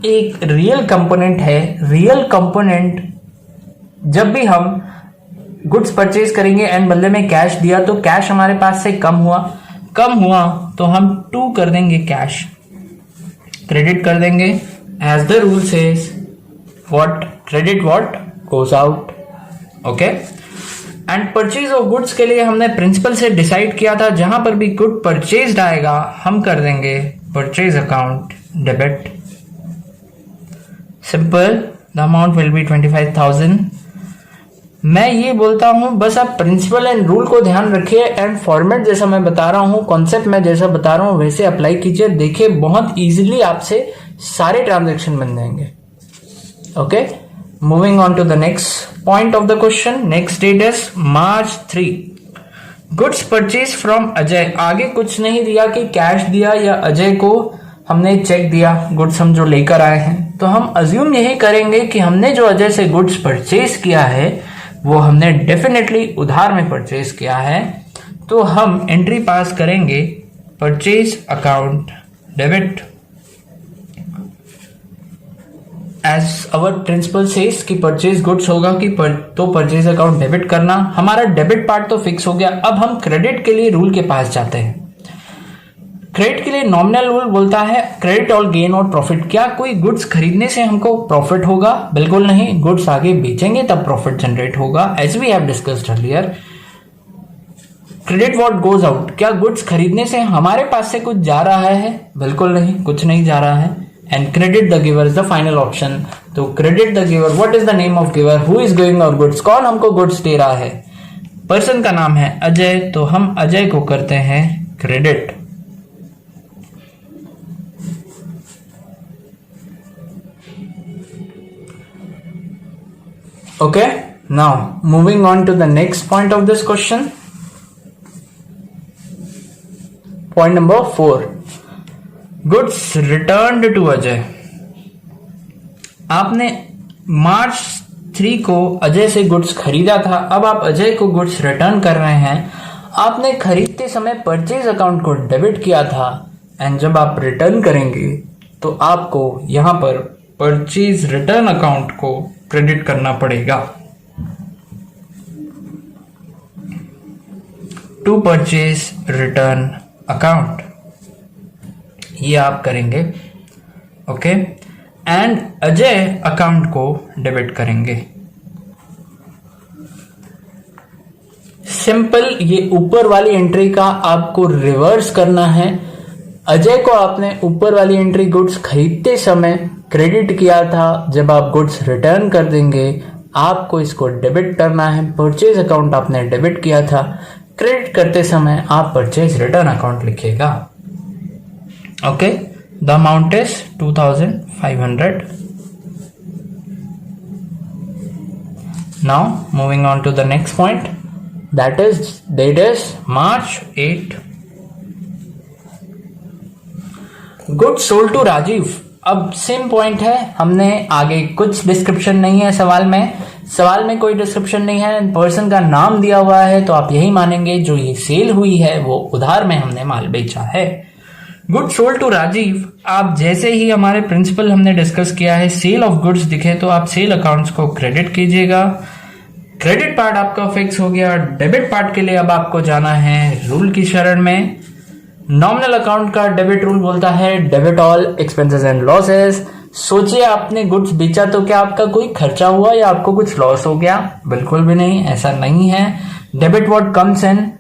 एक रियल कंपोनेंट है। रियल कंपोनेंट, जब भी हम गुड्स परचेज करेंगे एंड बदले में कैश दिया, तो कैश हमारे पास से कम हुआ तो हम 2 कर देंगे, कैश क्रेडिट कर देंगे। As the rule says, what credit what goes out. Okay, and purchase of goods के लिए हमने प्रिंसिपल से डिसाइड किया था, जहां पर भी गुड परचेज आएगा हम कर देंगे purchase account debit. Simple, the amount will B 25,000। मैं ये बोलता हूं, बस आप प्रिंसिपल एंड रूल को ध्यान रखिए, एंड फॉर्मेट जैसा मैं बता रहा हूं, कॉन्सेप्ट में जैसा बता रहा हूं वैसे अप्लाई कीजिए। देखिए बहुत इजीली आपसे सारे ट्रांजैक्शन बन जाएंगे। Okay, moving on to the next point of the question. Next date is March 3। Goods purchase from Ajay. आगे कुछ नहीं दिया कि कैश दिया या अजय को हमने चेक दिया, गुड्स हम जो लेकर आए हैं, तो हम अज्यूम यही करेंगे कि हमने जो अजय से गुड्स परचेज किया है वो हमने डेफिनेटली उधार में परचेज किया है। तो हम एंट्री पास करेंगे purchase account debit as our principle says कि परचेज गुड्स होगा कि तो परचेज अकाउंट डेबिट करना। हमारा डेबिट पार्ट तो फिक्स हो गया। अब हम क्रेडिट के लिए रूल के पास जाते हैं। क्रेडिट के लिए नॉमिनल रूल बोलता है क्रेडिट ऑल गेन और प्रॉफिट। क्या कोई गुड्स खरीदने से हमको प्रॉफिट होगा? बिल्कुल नहीं। गुड्स आगे बेचेंगे तब प्रॉफिट जनरेट होगा, as we have discussed earlier. Credit what goes out. क्या गुड्स खरीदने से हमारे पास से कुछ जा रहा है? बिल्कुल नहीं, कुछ नहीं जा रहा है। And credit the giver is the final option. तो credit the giver, what is the name of giver, who is giving our goods, कौन हमको गुड्स दे रहा है? पर्सन का नाम है अजय, तो हम अजय को करते हैं credit. Okay, now moving on to the next point of this question. Point number 4. Goods returned to Ajay. आपने मार्च 3 को अजय से गुड्स खरीदा था। अब आप अजय को गुड्स रिटर्न कर रहे हैं। आपने खरीदते समय परचेज अकाउंट को डेबिट किया था एंड जब आप रिटर्न करेंगे तो आपको यहां पर परचेज रिटर्न अकाउंट को क्रेडिट करना पड़ेगा। टू परचेज रिटर्न अकाउंट ये आप करेंगे। ओके, एंड अजय अकाउंट को डेबिट करेंगे। सिंपल, ये ऊपर वाली एंट्री का आपको रिवर्स करना है। अजय को आपने ऊपर वाली एंट्री गुड्स खरीदते समय क्रेडिट किया था, जब आप गुड्स रिटर्न कर देंगे आपको इसको डेबिट करना है। परचेज अकाउंट आपने डेबिट किया था, क्रेडिट करते समय आप परचेज रिटर्न अकाउंट लिखिएगा। Okay, the amount is 2500। Now moving on to the next point, that is date is March 8। Goods sold to Rajeev. अब सेम पॉइंट है, हमने आगे कुछ डिस्क्रिप्शन नहीं है सवाल में कोई डिस्क्रिप्शन नहीं है। पर्सन का नाम दिया हुआ है तो आप यही मानेंगे जो ये सेल हुई है वो उधार में हमने माल बेचा है। Goods sold to Rajeev. आप जैसे ही हमारे प्रिंसिपल हमने डिस्कस किया है सेल ऑफ गुड्स दिखे तो आप सेल अकाउंट्स को क्रेडिट कीजिएगा। क्रेडिट पार्ट आपका फिक्स हो गया। डेबिट पार्ट के लिए अब आपको जाना है रूल की शरण में। नॉमिनल अकाउंट का डेबिट रूल बोलता है debit all expenses and losses. सोचिए आपने गुड्स बेचा तो क्या आपका कोई खर्चा हुआ या आपको कुछ लॉस हो गया? बिल्कुल भी नहीं, ऐसा नहीं है। डेबिट व्हाट कम्स इन।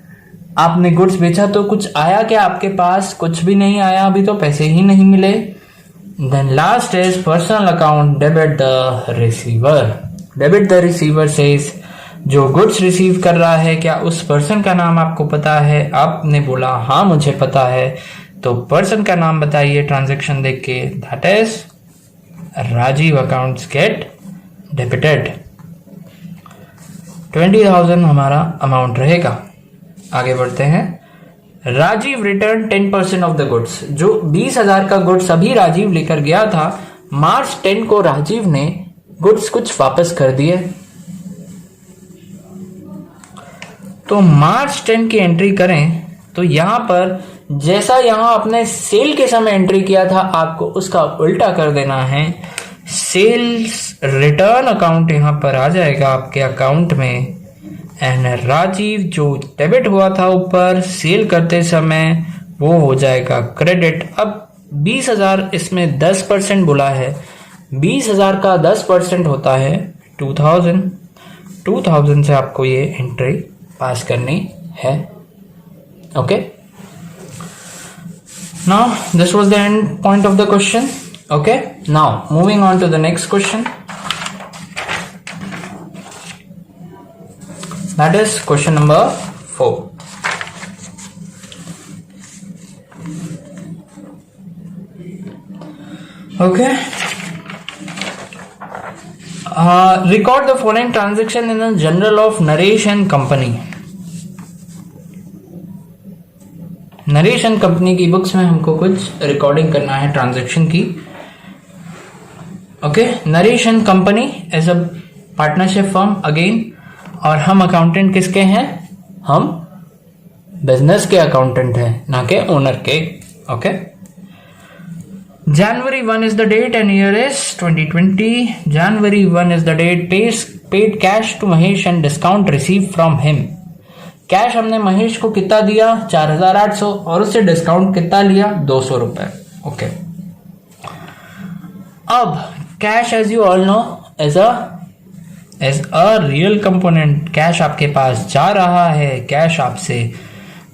आपने गुड्स बेचा तो कुछ आया क्या आपके पास? कुछ भी नहीं आया, अभी तो पैसे ही नहीं मिले। Then last is personal account debit the receiver. Debit the receiver says जो गुड्स रिसीव कर रहा है क्या उस पर्सन का नाम आपको पता है? आपने बोला हाँ मुझे पता है, तो पर्सन का नाम बताइए ट्रांजैक्शन देख के। That is Rajeev. Accounts get debited. 20,000 हमारा अमाउंट रहेगा। आगे बढ़ते हैं। Rajeev return 10% of the goods. जो 20,000 का गुड्स अभी राजीव लेकर गया था, मार्च 10 को राजीव ने गुड्स कुछ वापस कर दिए। तो मार्च 10 की एंट्री करें तो यहां पर जैसा यहां आपने सेल के समय एंट्री किया था आपको उसका उल्टा कर देना है। सेल्स रिटर्न अकाउंट यहां पर आ जाएगा आपके अकाउंट में एंड राजीव जो डेबिट हुआ था ऊपर सेल करते समय वो हो जाएगा क्रेडिट। अब 20,000 इसमें 10% बोला है। 20,000 का 10% होता है 2,000। 2,000 से आपको ये एंट्री पास करनी है। Okay, now this was the end point of the question. Okay, now moving on to the next question, that is question number 4। Okay, record the following transaction in the journal of Naresh and Company। Naresh and company की बुक्स में हमको कुछ रिकॉर्डिंग करना है ट्रांजैक्शन की। Okay, Naresh and company as a partnership firm again, और हम अकाउंटेंट किसके हैं? हम बिजनेस के अकाउंटेंट हैं, ना के ओनर के। Okay, January 1 is the date and year is 2020. January 1 is the date. Paid cash to Mahesh and discount received from him. Cash हमने महेश को कितना दिया 4800 और उससे डिस्काउंट कितना लिया 200 रुपए. ओके. अब cash as you all know as a real component, cash आपके पास जा रहा है, कैश आपसे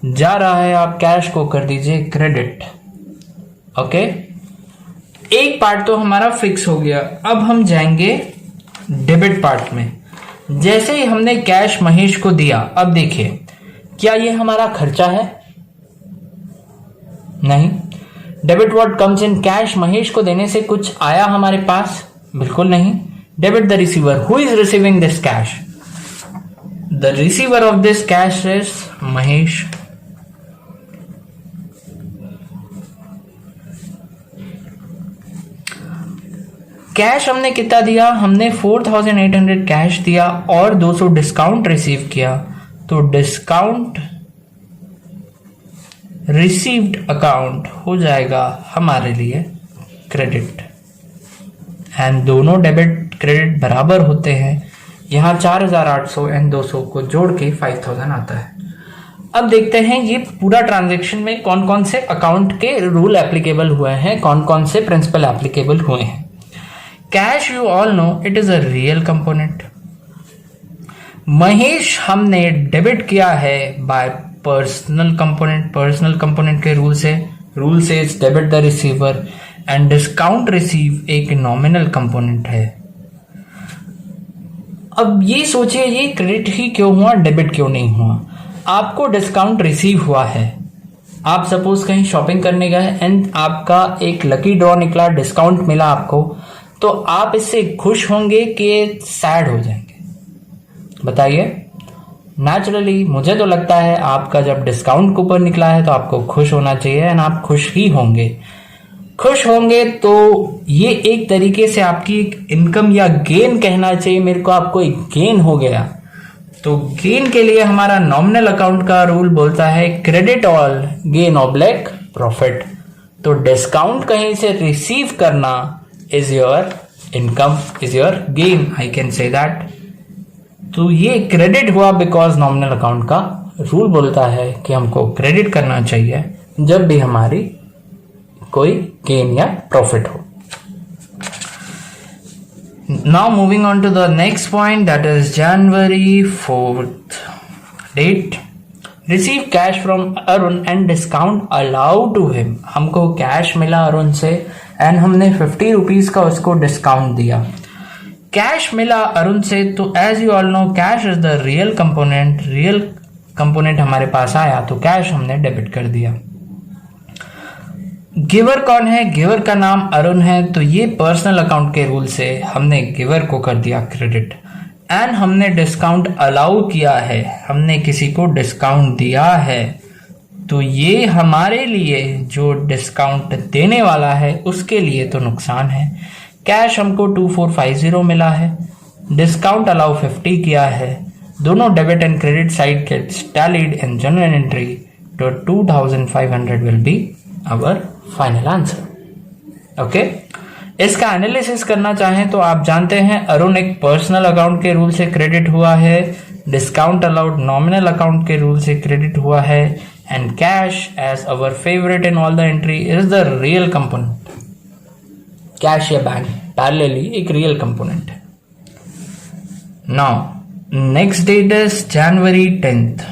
जा रहा है, आप कैश को कर दीजिए क्रेडिट. ओके. एक पार्ट तो हमारा फिक्स हो गया. अब हम जाएंगे डेबिट पार्ट में. जैसे ही हमने कैश महेश को दिया, अब देखिए क्या ये हमारा खर्चा है? नहीं. Debit what comes in cash, Mahesh को देने से कुछ आया हमारे पास? बिल्कुल नहीं. Debit the receiver. Who is receiving this cash? The receiver of this cash is Mahesh. Cash हमने कितना दिया? हमने 4800 कैश दिया और 200 डिस्काउंट रिसीव किया. तो डिस्काउंट रिसीव्ड अकाउंट हो जाएगा हमारे लिए क्रेडिट. एंड दोनों डेबिट क्रेडिट बराबर होते हैं. यहां 4800 एंड 200 को जोड़ के 5000 आता है. अब देखते हैं ये पूरा ट्रांजैक्शन में कौन कौन से अकाउंट के रूल एप्लीकेबल हुए हैं, कौन कौन से प्रिंसिपल एप्लीकेबल हुए हैं. Cash you all know it is a real component. Mahesh हमने डेबिट किया है bye personal component. Personal component के रूल से debit the receiver and discount receive एक नॉमिनल कंपोनेंट है. अब ये सोचिए ये क्रेडिट ही क्यों हुआ, डेबिट क्यों नहीं हुआ? आपको डिस्काउंट रिसीव हुआ है. आप सपोज कहीं शॉपिंग करने गए एंड आपका एक लकी ड्रॉ निकला, डिस्काउंट मिला आपको, तो आप इससे खुश होंगे कि सैड हो जाएंगे? बताइए. नेचुरली मुझे तो लगता है आपका जब डिस्काउंट कूपन निकला है तो आपको खुश होना चाहिए एंड आप खुश ही होंगे. खुश होंगे तो ये एक तरीके से आपकी इनकम या गेन कहना चाहिए मेरे को, आपको एक गेन हो गया. तो गेन के लिए हमारा नॉमिनल अकाउंट का रूल बोलता है credit all gain oblique profit. तो डिस्काउंट कहीं से रिसीव करना is your income, is your gain, I can say that. तो ये क्रेडिट हुआ बिकॉज नॉमिनल अकाउंट का रूल बोलता है कि हमको क्रेडिट करना चाहिए जब भी हमारी कोई गेन या प्रॉफिट हो. Now moving on to the next point, that is January 4th date. Receive cash from Arun and discount allow to him. हमको कैश मिला अरुण से एंड हमने 50 रुपीज का उसको डिस्काउंट दिया. कैश मिला अरुण से तो as you all know cash is the real component. Real component हमारे पास आया तो कैश हमने डेबिट कर दिया. गिवर कौन है? गिवर का नाम अरुण है. तो ये पर्सनल अकाउंट के रूल से हमने गिवर को कर दिया क्रेडिट. एंड हमने डिस्काउंट अलाउ किया है, हमने किसी को डिस्काउंट दिया है. तो ये हमारे लिए जो डिस्काउंट देने वाला है उसके लिए तो नुकसान है. कैश हमको 2450 मिला है, डिस्काउंट अलाउ 50 किया है. दोनों debit and credit side gets tallied in general entry. तो 2500 will be our final answer. Okay. इसका एनालिसिस करना चाहें तो आप जानते हैं अरुण एक पर्सनल अकाउंट के रूल से क्रेडिट हुआ है, डिस्काउंट अलाउड नॉमिनल अकाउंट के रूल से क्रेडिट हुआ है, and cash as our favorite in all the entry is the real component. Cash या बैंक parallelly एक real component है. Now next date is January 10th.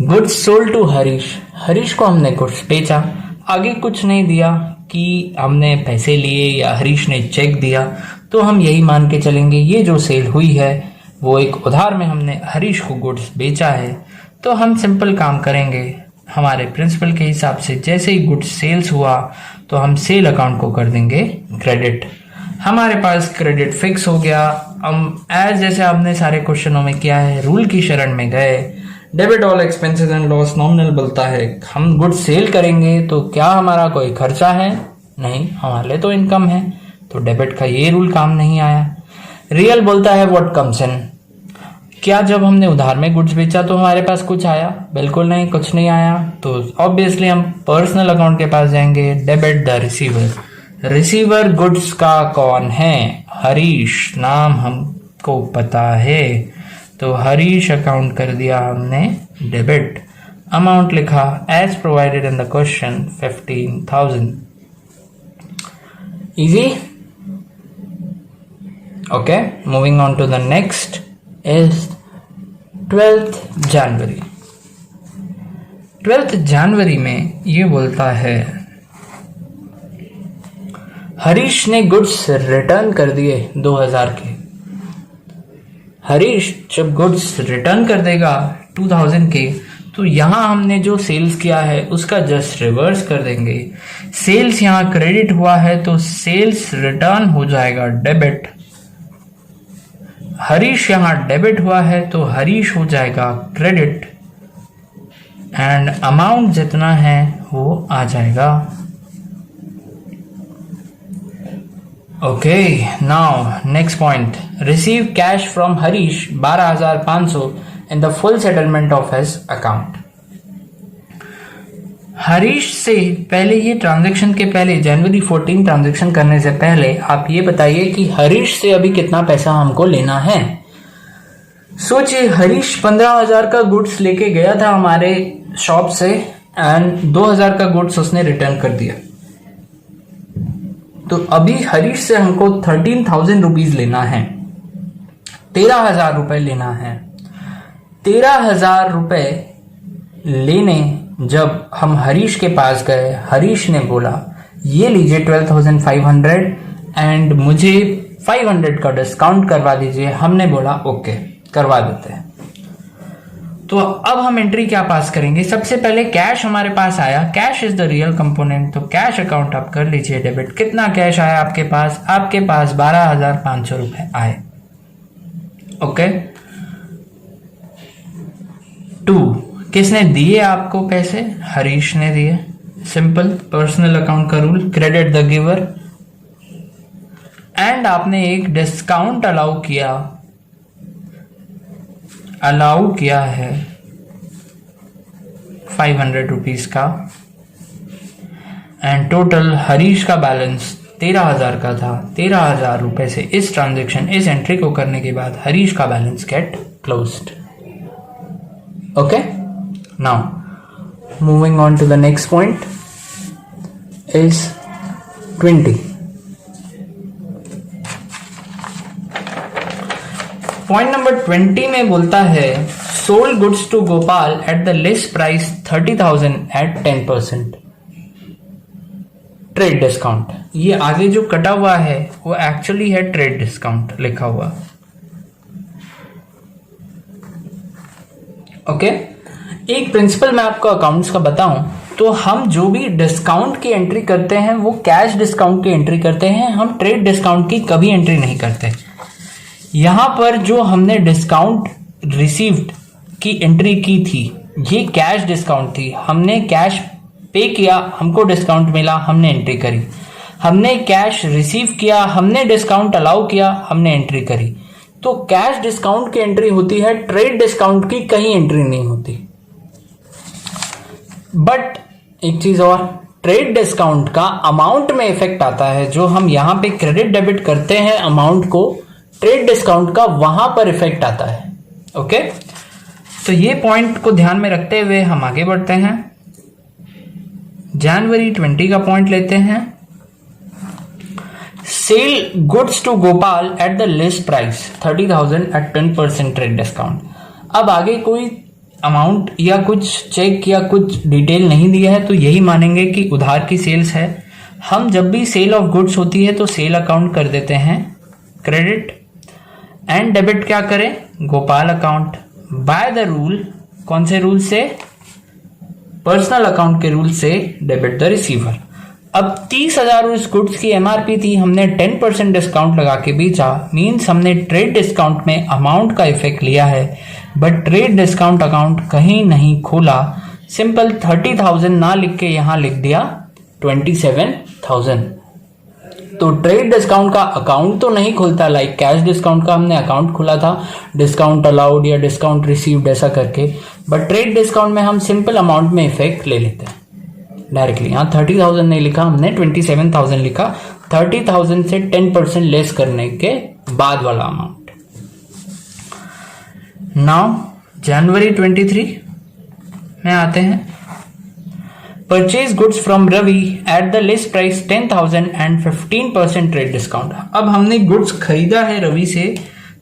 Goods sold to Harish. Harish को हमने गुड्स बेचा, आगे कुछ नहीं दिया कि हमने पैसे लिए या हरीश ने चेक दिया. तो हम यही मान के चलेंगे ये जो सेल हुई है वो एक उधार में हमने हरीश को गुड्स बेचा है. तो हम सिंपल काम करेंगे हमारे प्रिंसिपल के हिसाब से. जैसे ही गुड्स सेल्स हुआ तो हम सेल अकाउंट को कर देंगे क्रेडिट. हमारे पास क्रेडिट फिक्स हो गया. हम एज जैसे हमने सारे क्वेश्चनों में किया है रूल की शरण में गए. Debit all expenses and loss nominal बोलता है हम गुड्स सेल करेंगे तो क्या हमारा कोई खर्चा है? नहीं, हमारे लिए तो इनकम है. तो डेबिट का ये रूल काम नहीं आया. रियल बोलता है व्हाट कम्स इन. क्या जब हमने उधार में गुड्स बेचा तो हमारे पास कुछ आया? बिल्कुल नहीं, कुछ नहीं आया। तो ऑब्वियसली हम पर्सनल अकाउंट के पास जाएंगे, debit the receiver. Receiver goods का कौन है? हरीश, नाम हमको पता है, तो हरीश अकाउंट कर दिया हमने डेबिट। अमाउंट लिखा as provided in the question 15,000। Easy? Okay, moving on to the next is 12th January. 12th जनवरी में ये बोलता है हरीश ने गुड्स रिटर्न कर दिए 2000 के। हरीश जब गुड्स रिटर्न कर देगा 2000 के, तो यहां हमने जो सेल्स किया है उसका जस्ट रिवर्स कर देंगे। सेल्स यहां क्रेडिट हुआ है तो सेल्स रिटर्न हो जाएगा डेबिट। हरीश यहां डेबिट हुआ है तो हरीश हो जाएगा क्रेडिट, एंड अमाउंट जितना है वो आ जाएगा। Okay, now next point, receive cash from Harish 12,500 in the full settlement of his account. Harish से पहले, ये ट्रांजैक्शन के पहले, जनवरी 14 ट्रांजैक्शन करने से पहले आप ये बताइए कि हरीश से अभी कितना पैसा हमको लेना है। सोचिए, हरीश 15,000 का गुड्स लेके गया था हमारे शॉप से, एंड 2,000 का गुड्स उसने रिटर्न कर दिया। तो अभी हरीश से हमको 13,000 रुपीज लेना है, 13,000 रुपए लेना है। 13,000 रुपए लेने जब हम हरीश के पास गए, हरीश ने बोला ये लीजिए 12,500 एंड मुझे 500 का डिस्काउंट करवा दीजिए। हमने बोला ओके, करवा देते हैं। तो अब हम एंट्री क्या पास करेंगे? सबसे पहले कैश हमारे पास आया, cash is the real component, तो कैश अकाउंट आप कर लीजिए डेबिट। कितना कैश आया आपके पास? आपके पास 12,500 रुपए आए। ओके, 2, किसने दिए आपको पैसे? हरीश ने दिए। सिंपल, पर्सनल अकाउंट का rule, credit the giver, and आपने एक डिस्काउंट अलाउ किया है 500 रुपीज का, एंड टोटल हरीश का बैलेंस 13,000 का था। 13,000 रुपए से इस ट्रांजेक्शन, इस एंट्री को करने के बाद हरीश का balance gate closed. Okay, now moving on to the next point is 20. Point number 20 में बोलता है sold goods to Gopal at the list price 30,000 at 10% trade discount. ये आगे जो कटा हुआ है वो एक्चुअली है ट्रेड डिस्काउंट लिखा हुआ। ओके, एक प्रिंसिपल मैं आपको अकाउंट्स का बताऊं तो हम जो भी डिस्काउंट की एंट्री करते हैं वो कैश डिस्काउंट की एंट्री करते हैं, हम ट्रेड डिस्काउंट की कभी एंट्री नहीं करते। यहां पर जो हमने डिस्काउंट रिसीव्ड की एंट्री की थी ये कैश डिस्काउंट थी। हमने कैश पे किया, हमको डिस्काउंट मिला, हमने एंट्री करी। हमने कैश रिसीव किया, हमने डिस्काउंट अलाउ किया, हमने एंट्री करी। तो कैश डिस्काउंट की एंट्री होती है, ट्रेड डिस्काउंट की कहीं एंट्री नहीं होती। बट एक चीज और, ट्रेड डिस्काउंट का अमाउंट में इफेक्ट आता है। जो हम यहां पे क्रेडिट डेबिट करते हैं अमाउंट को, ट्रेड डिस्काउंट का वहां पर इफेक्ट आता है। ओके, तो ये पॉइंट को ध्यान में रखते हुए हम आगे बढ़ते हैं। जनवरी 20 का पॉइंट लेते हैं, sale goods to Gopal at the list price 30,000 at 10% trade discount. अब आगे कोई अमाउंट या कुछ चेक या कुछ डिटेल नहीं दिया है तो यही मानेंगे कि उधार की सेल्स है। हम जब भी सेल ऑफ गुड्स होती है तो सेल अकाउंट कर देते हैं क्रेडिट, एंड डेबिट क्या करें? Gopal account. Bye the rule, कौन से रूल से? पर्सनल अकाउंट के रूल से डेबिट द रिसीवर। अब 30,000 उस गुड्स की एमआरपी थी, हमने 10% डिस्काउंट लगा के बेचा, मीन्स हमने ट्रेड डिस्काउंट में अमाउंट का इफेक्ट लिया है, बट ट्रेड डिस्काउंट अकाउंट कहीं नहीं खोला। सिंपल 30,000 ना लिख के यहां लिख दिया 27,000। तो ट्रेड डिस्काउंट का अकाउंट तो नहीं खुलता, लाइक कैश डिस्काउंट का हमने अकाउंट खुला था, डिस्काउंट अलाउड या डिस्काउंट रिसीव्ड ऐसा करके, बट ट्रेड डिस्काउंट में हम सिंपल अमाउंट में इफेक्ट ले लेते हैं डायरेक्टली। यहाँ 30,000 नहीं लिखा हमने, 27,000 लिखा, 30,000 से 10% लेस करने के बाद वाला अमाउंट। नाउ जनवरी 23 में आते हैं। Purchase goods from Ravi at the list price 10,000 and 15% trade discount. अब हमने गुड्स खरीदा है रवि से,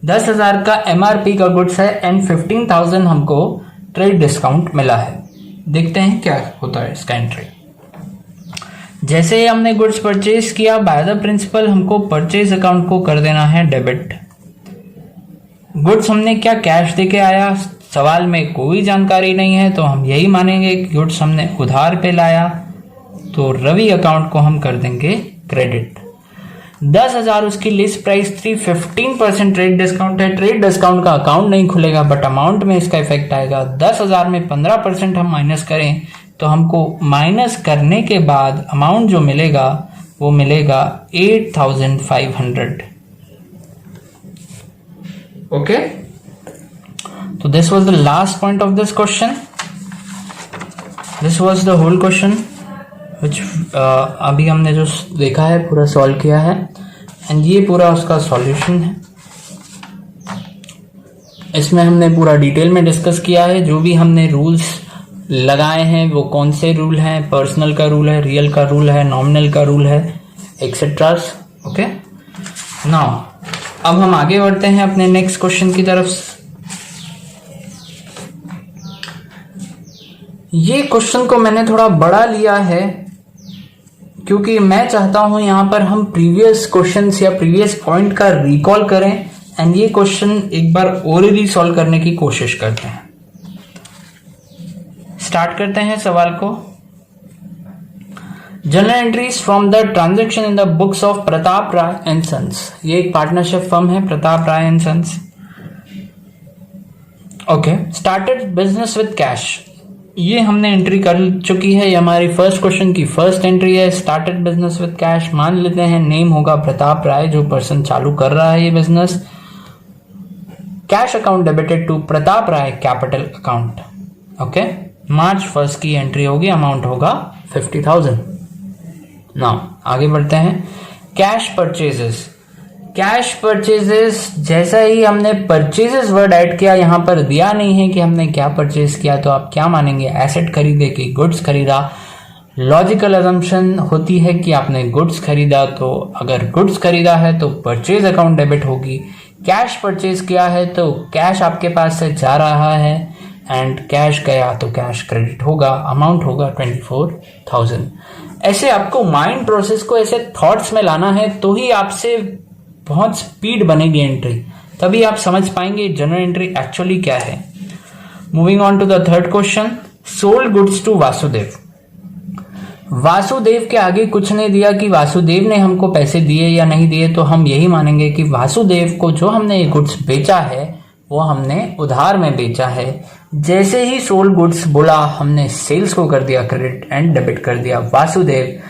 10,000 का MRP का गुड्स है एंड 15,000 हमको ट्रेड डिस्काउंट मिला है। देखते हैं क्या होता है इसका एंट्री। जैसे ही हमने गुड्स परचेज किया, बाय द प्रिंसिपल हमको परचेज अकाउंट को कर देना है डेबिट। गुड्स हमने क्या कैश देके आया, सवाल में कोई जानकारी नहीं है, तो हम यही मानेंगे कि गुड्स हमने उधार पे लाया, तो रवि अकाउंट को हम कर देंगे क्रेडिट। 10,000 उसकी लिस्ट प्राइस थी, 15% ट्रेड डिस्काउंट है, ट्रेड डिस्काउंट का अकाउंट नहीं खुलेगा बट अमाउंट में इसका इफेक्ट आएगा। 10,000 में 15% हम माइनस करें तो हमको माइनस करने के बाद अमाउंट जो मिलेगा वो मिलेगा 8,500। ओके, तो this was the last point of this question. This was the whole question which अभी हमने जो देखा है पूरा सॉल्व किया है, एंड ये पूरा उसका सॉल्यूशन है। इसमें हमने पूरा डिटेल में डिस्कस किया है, जो भी हमने रूल्स लगाए हैं वो कौन से रूल हैं, पर्सनल का रूल है, रियल का रूल है, नॉमिनल का रूल है, एक्सेट्रास। ओके, नाउ अब हम आगे बढ़ते हैं अपने नेक्स्ट क्वेश्चन की तरफ। ये क्वेश्चन को मैंने थोड़ा बड़ा लिया है क्योंकि मैं चाहता हूं यहां पर हम प्रीवियस क्वेश्चंस या प्रीवियस पॉइंट का रिकॉल करें एंड ये क्वेश्चन एक बार ओरली सॉल्व करने की कोशिश करते हैं। स्टार्ट करते हैं सवाल को। Journal entries from the transaction in the books of Pratap Rai and sons. ये एक पार्टनरशिप फर्म है, Pratap Rai and sons. Okay, started business with cash, ये हमने एंट्री कर चुकी है, ये हमारी फर्स्ट क्वेश्चन की फर्स्ट एंट्री है। स्टार्टेड बिजनेस विद कैश, मान लेते हैं नेम होगा प्रताप राय, जो पर्सन चालू कर रहा है ये business. Cash account debited to Pratap Rai capital account. Okay, March 1 की एंट्री होगी, अमाउंट होगा 50,000। नाउ आगे बढ़ते हैं। कैश परचेजेस, कैश परचेजेस, जैसा ही हमने परचेजेस वर्ड ऐड किया, यहां पर दिया नहीं है कि हमने क्या परचेज किया, तो आप क्या मानेंगे, एसेट खरीदे कि गुड्स खरीदा। लॉजिकल अजम्पशन होती है कि आपने गुड्स खरीदा, तो अगर गुड्स खरीदा है तो परचेज अकाउंट डेबिट होगी। कैश परचेज किया है तो कैश आपके पास से जा रहा है एंड कैश गया तो कैश क्रेडिट होगा, अमाउंट होगा 24,000। ऐसे आपको माइंड प्रोसेस को ऐसे थॉट्स में लाना है, तो ही आपसे बहुत स्पीड बनेगी एंट्री, तभी आप समझ पाएंगे जनरल एंट्री एक्चुअली क्या है। Moving on to the third question. Sold goods to Vasudev. Vasudev के आगे कुछ नहीं दिया कि वासुदेव ने हमको पैसे दिए या नहीं दिए, तो हम यही मानेंगे कि वासुदेव को जो हमने ये गुड्स बेचा है वो हमने उधार में बेचा है। जैसे ही सोल्ड गुड्स बोला, हमने सेल्स को कर दिया क्रेडिट एंड डेबिट कर दिया। Vasudev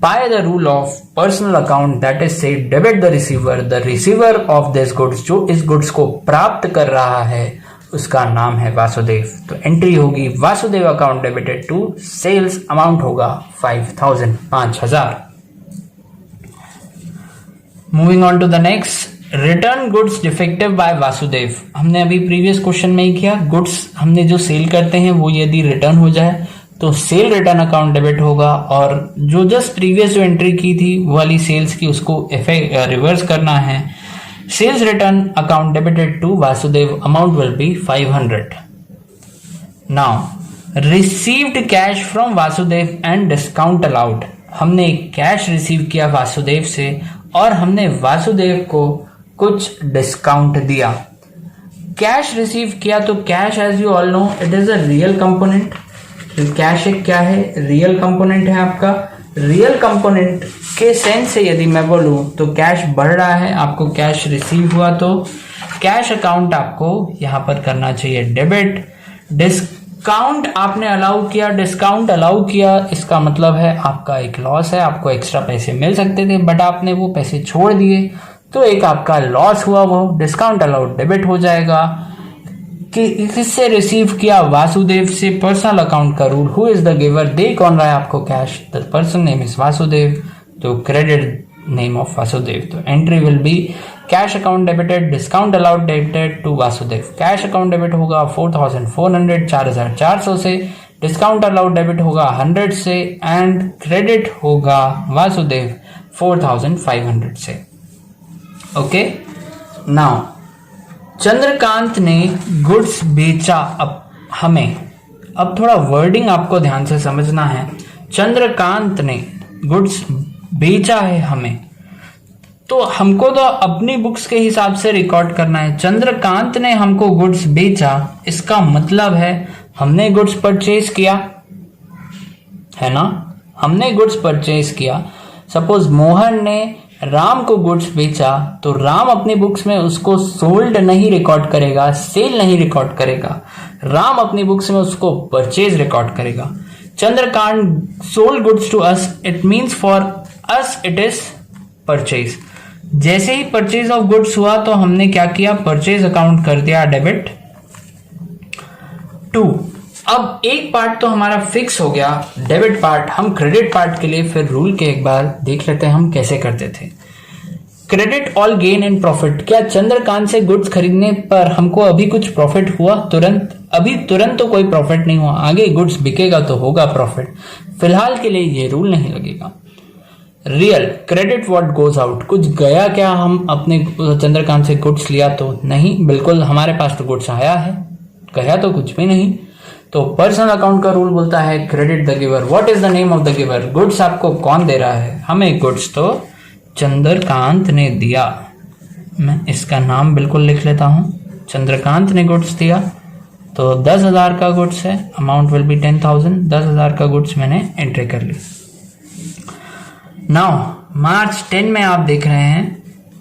by the rule of personal account, that is say debit the receiver of this goods, जो इस गुड्स को प्राप्त कर रहा है उसका नाम है वासुदेव। तो एंट्री होगी Vasudev account debited to sales, amount होगा 5,000, 5,000। Moving on to the next. Return goods defective by Vasudev. हमने अभी प्रीवियस क्वेश्चन में ही किया, गुड्स हमने जो सेल करते हैं वो यदि रिटर्न हो जाए तो सेल रिटर्न अकाउंट डेबिट होगा, और जो जस्ट प्रीवियस जो एंट्री की थी वो वाली सेल्स की, उसको रिवर्स करना है। Sales return account debited to Vasudev, amount will be 500। Now received cash from Vasudev and discount allowed. हमने कैश रिसीव किया वासुदेव से और हमने वासुदेव को कुछ डिस्काउंट दिया। कैश रिसीव किया तो cash, as you all know, it is a real component. Cash एक क्या है, रियल कंपोनेंट है आपका। रियल कंपोनेंट के सेंस से यदि मैं बोलूं तो कैश बढ़ रहा है, आपको कैश रिसीव हुआ तो कैश अकाउंट आपको यहां पर करना चाहिए डेबिट। काउंट आपने अलाउ किया, डिस्काउंट अलाउ किया, इसका मतलब है आपका एक लॉस है, आपको एक्स्ट्रा पैसे मिल सकते थे बट आपने वो पैसे छोड़ दिए, तो एक आपका लॉस हुआ, वो डिस्काउंट अलाउड डेबिट हो जाएगा। कि किससे रिसीव किया? वासुदेव से। पर्सनल अकाउंट का rule, who is the giver? दे कौन रहा है आपको cash? The person name is Vasudev, तो क्रेडिट नेम ऑफ वासुदेव। तो entry will be cash account debited, discount allowed debited to Vasudev. Cash account debit होगा 4400, 4400 से, डिस्काउंट अलाउड डेबिट होगा 100 से, एंड क्रेडिट होगा वासुदेव 4500 से। ओके, नाउ चंद्रकांत ने गुड्स बेचा। अब थोड़ा वर्डिंग आपको ध्यान से समझना है। चंद्रकांत ने गुड्स बेचा है हमें, तो हमको तो अपनी बुक्स के हिसाब से रिकॉर्ड करना है। चंद्रकांत ने हमको गुड्स बेचा, इसका मतलब है हमने गुड्स परचेज किया, है ना? हमने गुड्स परचेज किया। सपोज मोहन ने राम को गुड्स बेचा, तो राम अपनी बुक्स में उसको सोल्ड नहीं रिकॉर्ड करेगा, सेल नहीं रिकॉर्ड करेगा। राम अपनी बुक्स में उसको परचेज रिकॉर्ड करेगा। Chandrakant sold goods to us, it means for us it is purchase. जैसे ही परचेज ऑफ गुड्स हुआ तो हमने क्या किया? परचेज अकाउंट कर दिया डेबिट टू। अब एक पार्ट तो हमारा फिक्स हो गया, डेबिट पार्ट। हम क्रेडिट पार्ट के लिए फिर रूल के एक बार देख लेते हैं हम कैसे करते थे। Credit all gain and profit. क्या चंद्रकांत से गुड्स खरीदने पर हमको अभी कुछ प्रॉफिट हुआ? तुरंत? अभी तुरंत तो कोई प्रॉफिट नहीं हुआ, आगे गुड्स बिकेगा तो होगा प्रॉफिट। फिलहाल के लिए ये रूल नहीं लगेगा। Real credit what goes out. कुछ गया क्या? हम अपने चंद्रकांत से गुड्स लिया तो नहीं, बिल्कुल हमारे पास तो गुड्स आया है, गया तो कुछ भी नहीं। तो पर्सनल अकाउंट का रूल बोलता है credit the giver. What is the name of the giver? Goods आपको कौन दे रहा है? हमें गुड्स तो चंद्रकांत ने दिया। मैं इसका नाम बिल्कुल लिख लेता हूं। चंद्रकांत ने गुड्स दिया, तो 10,000 का गुड्स है, अमाउंट विल बी 10,000। 10,000 का गुड्स मैंने एंट्री कर ली। नाउ मार्च 10 में आप देख रहे हैं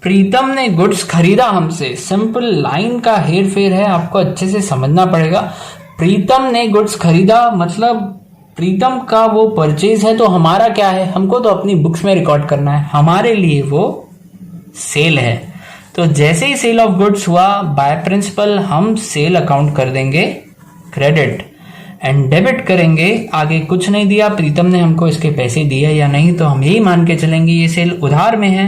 प्रीतम ने गुड्स खरीदा हमसे। सिंपल लाइन का हेर फेर है, आपको अच्छे से समझना पड़ेगा। प्रीतम ने गुड्स खरीदा मतलब प्रीतम का वो परचेज है, तो हमारा क्या है? हमको तो अपनी बुक्स में रिकॉर्ड करना है, हमारे लिए वो सेल है। तो जैसे ही सेल ऑफ गुड्स हुआ, बाय प्रिंसिपल हम सेल अकाउंट कर देंगे क्रेडिट एंड डेबिट करेंगे। आगे कुछ नहीं दिया, प्रीतम ने हमको इसके पैसे दिए या नहीं, तो हम यही मान के चलेंगे ये सेल उधार में है,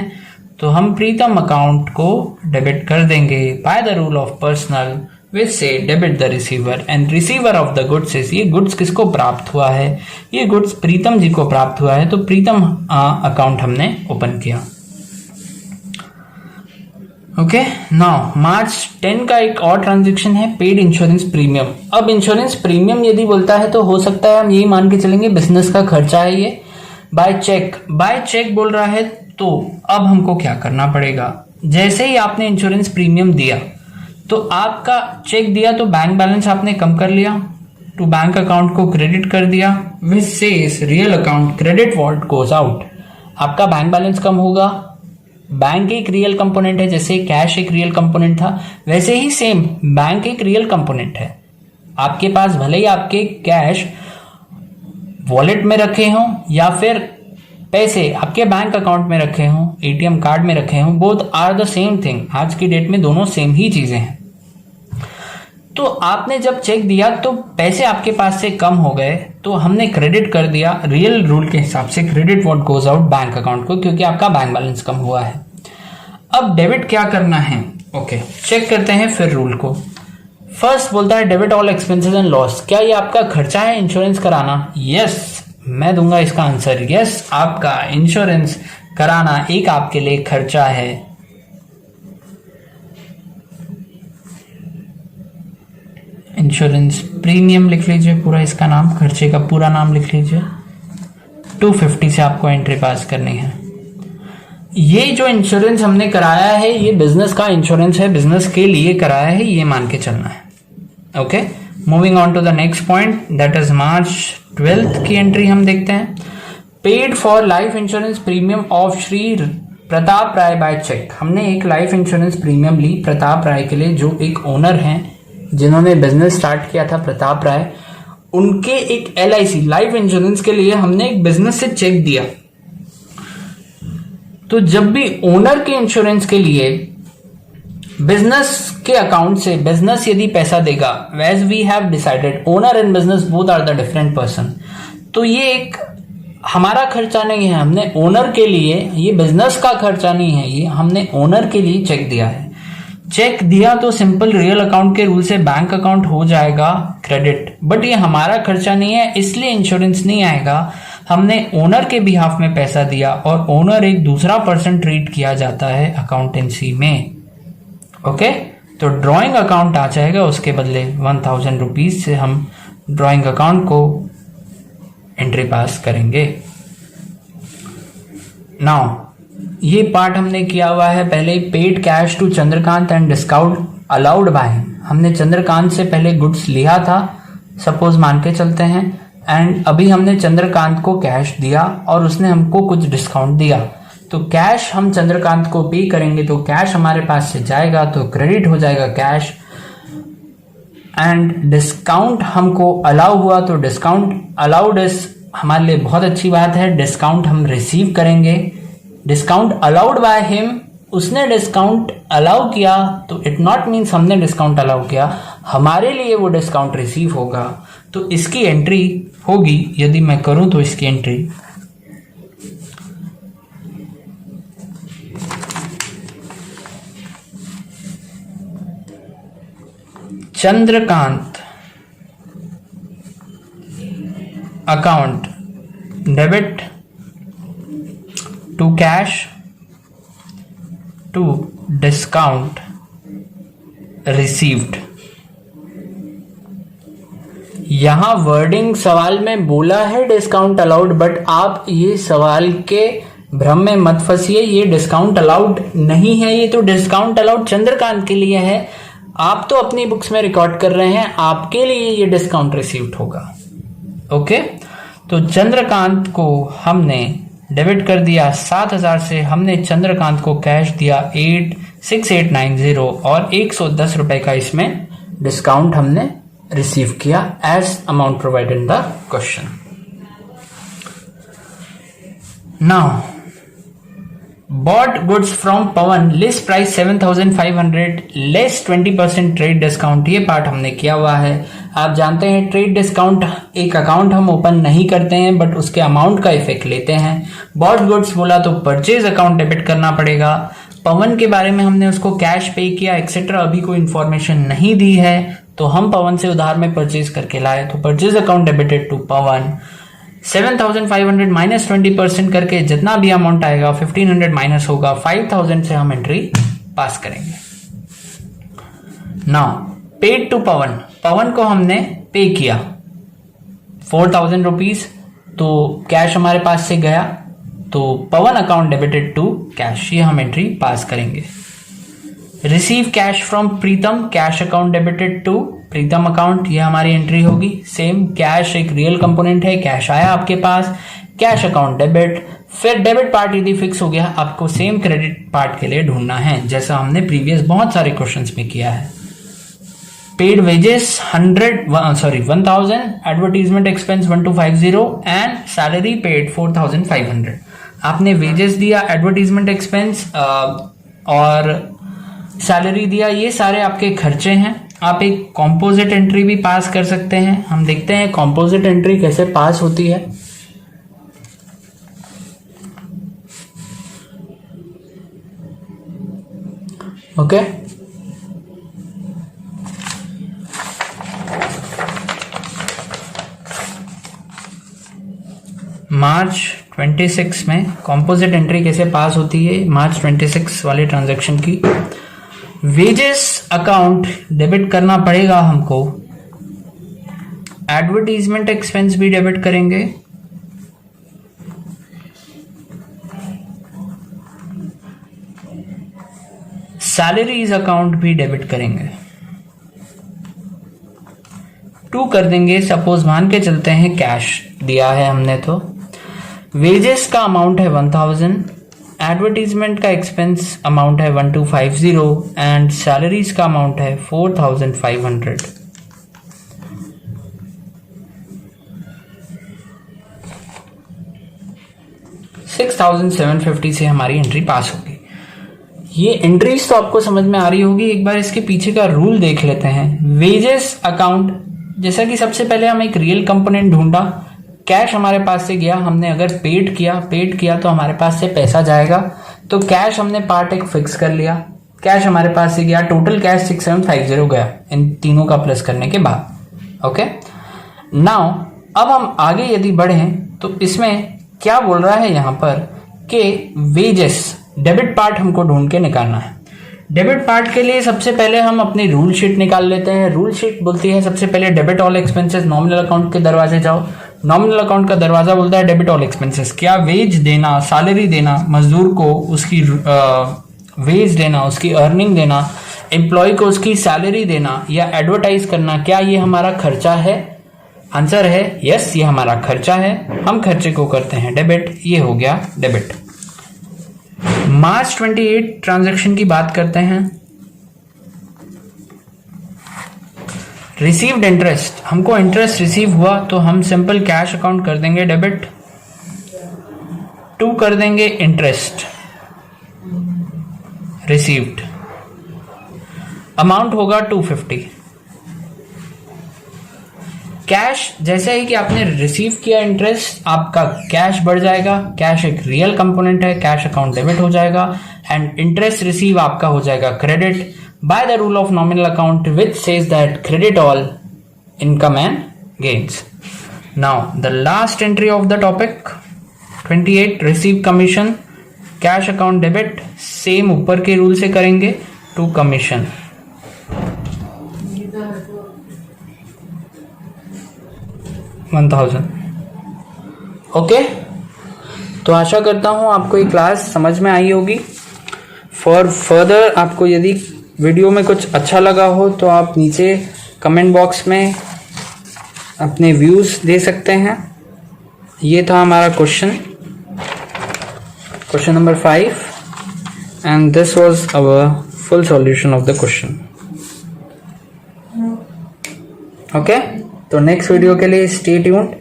तो हम प्रीतम अकाउंट को डेबिट कर देंगे by the rule of personal, which से debit the receiver and receiver of the goods is. ये गुड्स किसको प्राप्त हुआ है? ये गुड्स प्रीतम जी को प्राप्त हुआ है, तो प्रीतम अकाउंट हमने ओपन किया। ओके, नाउ मार्च 10 का एक और ट्रांजेक्शन है पेड इंश्योरेंस प्रीमियम। अब इंश्योरेंस प्रीमियम यदि बोलता है तो हो सकता है हम यही मान के चलेंगे बिजनेस का खर्चा है ये। बाय चेक बोल रहा है, तो अब हमको क्या करना पड़ेगा? जैसे ही आपने इंश्योरेंस प्रीमियम दिया, तो आपका चेक दिया तो बैंक बैलेंस आपने कम कर लिया, टू बैंक अकाउंट को क्रेडिट कर दिया, which says real account credit what goes out. आपका बैंक बैलेंस कम होगा। बैंक एक रियल कंपोनेंट है, जैसे कैश एक रियल कंपोनेंट था, वैसे ही सेम बैंक एक रियल कंपोनेंट है। आपके पास भले ही आपके कैश वॉलेट में रखे हों या फिर पैसे आपके बैंक अकाउंट में रखे हों, एटीएम कार्ड में रखे हों, both are the same thing. आज की डेट में दोनों सेम ही चीजें हैं। तो आपने जब चेक दिया तो पैसे आपके पास से कम हो गए, तो हमने क्रेडिट कर दिया रियल रूल के हिसाब से credit what goes out bank account को, क्योंकि आपका बैंक बैलेंस कम हुआ है। अब डेबिट क्या करना है? ओके, चेक करते हैं फिर रूल को। फर्स्ट बोलता है debit all expenses and loss. क्या ये आपका खर्चा है इंश्योरेंस कराना? यस, मैं दूंगा इसका आंसर। यस, आपका इंश्योरेंस कराना एक आपके लिए खर्चा है। इंश्योरेंस प्रीमियम लिख लीजिए पूरा इसका नाम, खर्चे का पूरा नाम लिख लीजिए। 250 से आपको एंट्री पास करनी है। ये जो इंश्योरेंस हमने कराया है ये बिजनेस का इंश्योरेंस है, बिजनेस के लिए कराया है, ये मान के चलना है। Okay, moving on to the next point, that is March 12 की एंट्री हम देखते हैं। Paid for life insurance premium of Shri Pratap Rai by cheque. हमने एक लाइफ इंश्योरेंस प्रीमियम ली प्रताप राय के लिए, जो एक ओनर हैं जिन्होंने बिजनेस स्टार्ट किया था प्रताप राय, उनके एक LIC लाइफ इंश्योरेंस के लिए हमने एक बिजनेस से चेक दिया। तो जब भी ओनर के इंश्योरेंस के लिए बिजनेस के अकाउंट से बिजनेस यदि पैसा देगा, as we have decided owner and business both are the different person, तो ये एक हमारा खर्चा नहीं है, हमने ओनर के लिए, ये बिजनेस का खर्चा नहीं है, ये हमने ओनर के लिए चेक दिया है। चेक दिया तो सिंपल रियल अकाउंट के रूल से बैंक अकाउंट हो जाएगा क्रेडिट, बट ये हमारा खर्चा नहीं है, इसलिए इंश्योरेंस नहीं आएगा। हमने ओनर के बिहाफ में पैसा दिया और ओनर एक दूसरा पर्सन ट्रीट किया जाता है अकाउंटेंसी में। ओके, तो ड्रॉइंग अकाउंट आ जाएगा, उसके बदले 1000 रुपीज से हम ड्रॉइंग अकाउंट को एंट्री पास करेंगे। नाउ ये पार्ट हमने किया हुआ है पहले, paid cash to Chandrakant and discount allowed by. हमने चंद्रकांत से पहले गुड्स लिया था, सपोज मान के चलते हैं, एंड अभी हमने चंद्रकांत को कैश दिया और उसने हमको कुछ डिस्काउंट दिया, तो कैश हम चंद्रकांत को पे करेंगे, तो कैश हमारे पास से जाएगा तो क्रेडिट हो जाएगा कैश। एंड डिस्काउंट हमको अलाउ हुआ, तो डिस्काउंट अलाउड इज हमारे लिए बहुत अच्छी बात है, डिस्काउंट हम रिसीव करेंगे। डिस्काउंट अलाउड बाय हिम, उसने डिस्काउंट अलाउ किया, तो इट नॉट मीन्स हमने डिस्काउंट अलाउ किया, हमारे लिए वो डिस्काउंट रिसीव होगा, तो इसकी एंट्री होगी। यदि मैं करूं तो इसकी entry Chandrakant account debit to cash to discount received. यहां वर्डिंग सवाल में बोला है डिस्काउंट अलाउड, बट आप ये सवाल के भ्रम में मत फंसिए, ये डिस्काउंट अलाउड नहीं है, ये तो डिस्काउंट अलाउड चंद्रकांत के लिए है। आप तो अपनी बुक्स में रिकॉर्ड कर रहे हैं, आपके लिए ये डिस्काउंट रिसीव्ड होगा। ओके, तो चंद्रकांत को हमने डेबिट कर दिया 7000 से, हमने चंद्रकांत को कैश दिया 86890 और 110 रुपए का इसमें डिस्काउंट हमने रिसीव किया as amount provided in the question. Now bought goods from Pawan, list price 7500 less 20% trade discount, ये पार्ट हमने किया हुआ है। आप जानते हैं ट्रेड डिस्काउंट एक अकाउंट हम ओपन नहीं करते हैं, बट उसके अमाउंट का इफेक्ट लेते हैं। बॉट गुड्स बोला तो परचेज अकाउंट डेबिट करना पड़ेगा। पवन के बारे में हमने उसको कैश पे किया एक्सेट्रा, अभी कोई इंफॉर्मेशन नहीं दी है, तो हम पवन से उधार में परचेज करके लाए, तो purchase account debited to Pawan. 7500 minus 20% करके जितना भी अमाउंट आएगा 1500 माइनस होगा, 5000 से हम एंट्री पास करेंगे। नाउ पेड टू पवन, पवन को हमने पे किया 4000 रुपीज, तो कैश हमारे पास से गया, तो Pawan account debited to cash, ये हम एंट्री पास करेंगे। Receive cash from Pritam, cash account debited to Pritam account, ये हमारी एंट्री होगी। सेम कैश एक रियल कंपोनेंट है, कैश आया आपके पास, कैश अकाउंट डेबिट। फिर डेबिट पार्ट यदि फिक्स हो गया, आपको सेम क्रेडिट पार्ट के लिए ढूंढना है, जैसा हमने प्रीवियस बहुत सारे क्वेश्चंस में किया है। Paid wages 1000, advertisement expense 1250 and salary paid 4500। आपने वेजेस दिया, एडवर्टीजमेंट एक्सपेंस और सैलरी दिया, ये सारे आपके खर्चे हैं। आप एक कॉम्पोजिट एंट्री भी पास कर सकते हैं। हम देखते हैं कॉम्पोजिट एंट्री कैसे पास होती है। ओके, मार्च 26 में कॉम्पोजिट एंट्री कैसे पास होती है, मार्च 26 वाले ट्रांजैक्शन की। वेजेस अकाउंट डेबिट करना पड़ेगा हमको, एडवर्टीजमेंट एक्सपेंस भी डेबिट करेंगे, सैलरीज अकाउंट भी डेबिट करेंगे। टू कर देंगे, सपोज मान के चलते हैं कैश दिया है हमने, तो वेजेस का अमाउंट है 1000, एडवर्टीजमेंट का एक्सपेंस अमाउंट है 1250 एंड सैलरीज का अमाउंट है 4500। 6,750 से हमारी एंट्री पास होगी। ये एंट्रीज तो आपको समझ में आ रही होगी। एक बार इसके पीछे का रूल देख लेते हैं। वेजेस अकाउंट, जैसा कि सबसे पहले हम एक रियल कंपोनेंट ढूंढा, कैश हमारे पास से गया, हमने अगर पेड किया तो हमारे पास से पैसा जाएगा, तो कैश हमने पार्ट एक फिक्स कर लिया, कैश हमारे पास से गया, टोटल कैश 6750 गया इन तीनों का प्लस करने के बाद। ओके, नाउ अब हम आगे यदि बढ़ें तो इसमें क्या बोल रहा है यहाँ पर कि वेजेस डेबिट पार्ट हमको ढूंढ के निकालना है। डेबिट पार्ट के लिए सबसे पहले हम अपनी रूल शीट निकाल लेते हैं। रूल शीट बोलती है सबसे पहले debit all expenses, nominal account के दरवाजे जाओ। नॉमिनल अकाउंट का दरवाजा बोलता है डेबिट ऑल एक्सपेंसेस, क्या वेज देना, सैलरी देना मजदूर को, उसकी वेज देना, उसकी अर्निंग देना, एम्प्लॉय को उसकी सैलरी देना या एडवर्टाइज करना, क्या ये हमारा खर्चा है? आंसर है यस, ये हमारा खर्चा है, हम खर्चे को करते हैं डेबिट। ये हो गया डेबिट। मार्च 28 ट्रांजैक्शन की बात करते हैं। रिसीव्ड इंटरेस्ट, हमको इंटरेस्ट रिसीव हुआ तो हम सिंपल कैश अकाउंट कर देंगे डेबिट, टू कर देंगे इंटरेस्ट रिसीव्ड, अमाउंट होगा 250। कैश, जैसे ही कि आपने रिसीव किया इंटरेस्ट, आपका कैश बढ़ जाएगा। कैश एक रियल कंपोनेंट है, कैश अकाउंट डेबिट हो जाएगा एंड इंटरेस्ट रिसीव आपका हो जाएगा credit by the rule of nominal account which says that credit all income and gains. Now the last entry of the topic 28, receive commission, cash account debit, same ऊपर के रूल से करेंगे, टू कमीशन। ओके, तो आशा करता हूं आपको ये क्लास समझ में आई होगी। फॉर फर्दर आपको यदि वीडियो में कुछ अच्छा लगा हो तो आप नीचे कमेंट बॉक्स में अपने व्यूज दे सकते हैं। ये था हमारा question number 5 and this was our full solution of the question. Okay, तो नेक्स्ट वीडियो के लिए stay tuned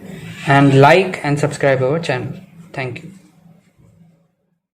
and like and subscribe our channel. Thank you.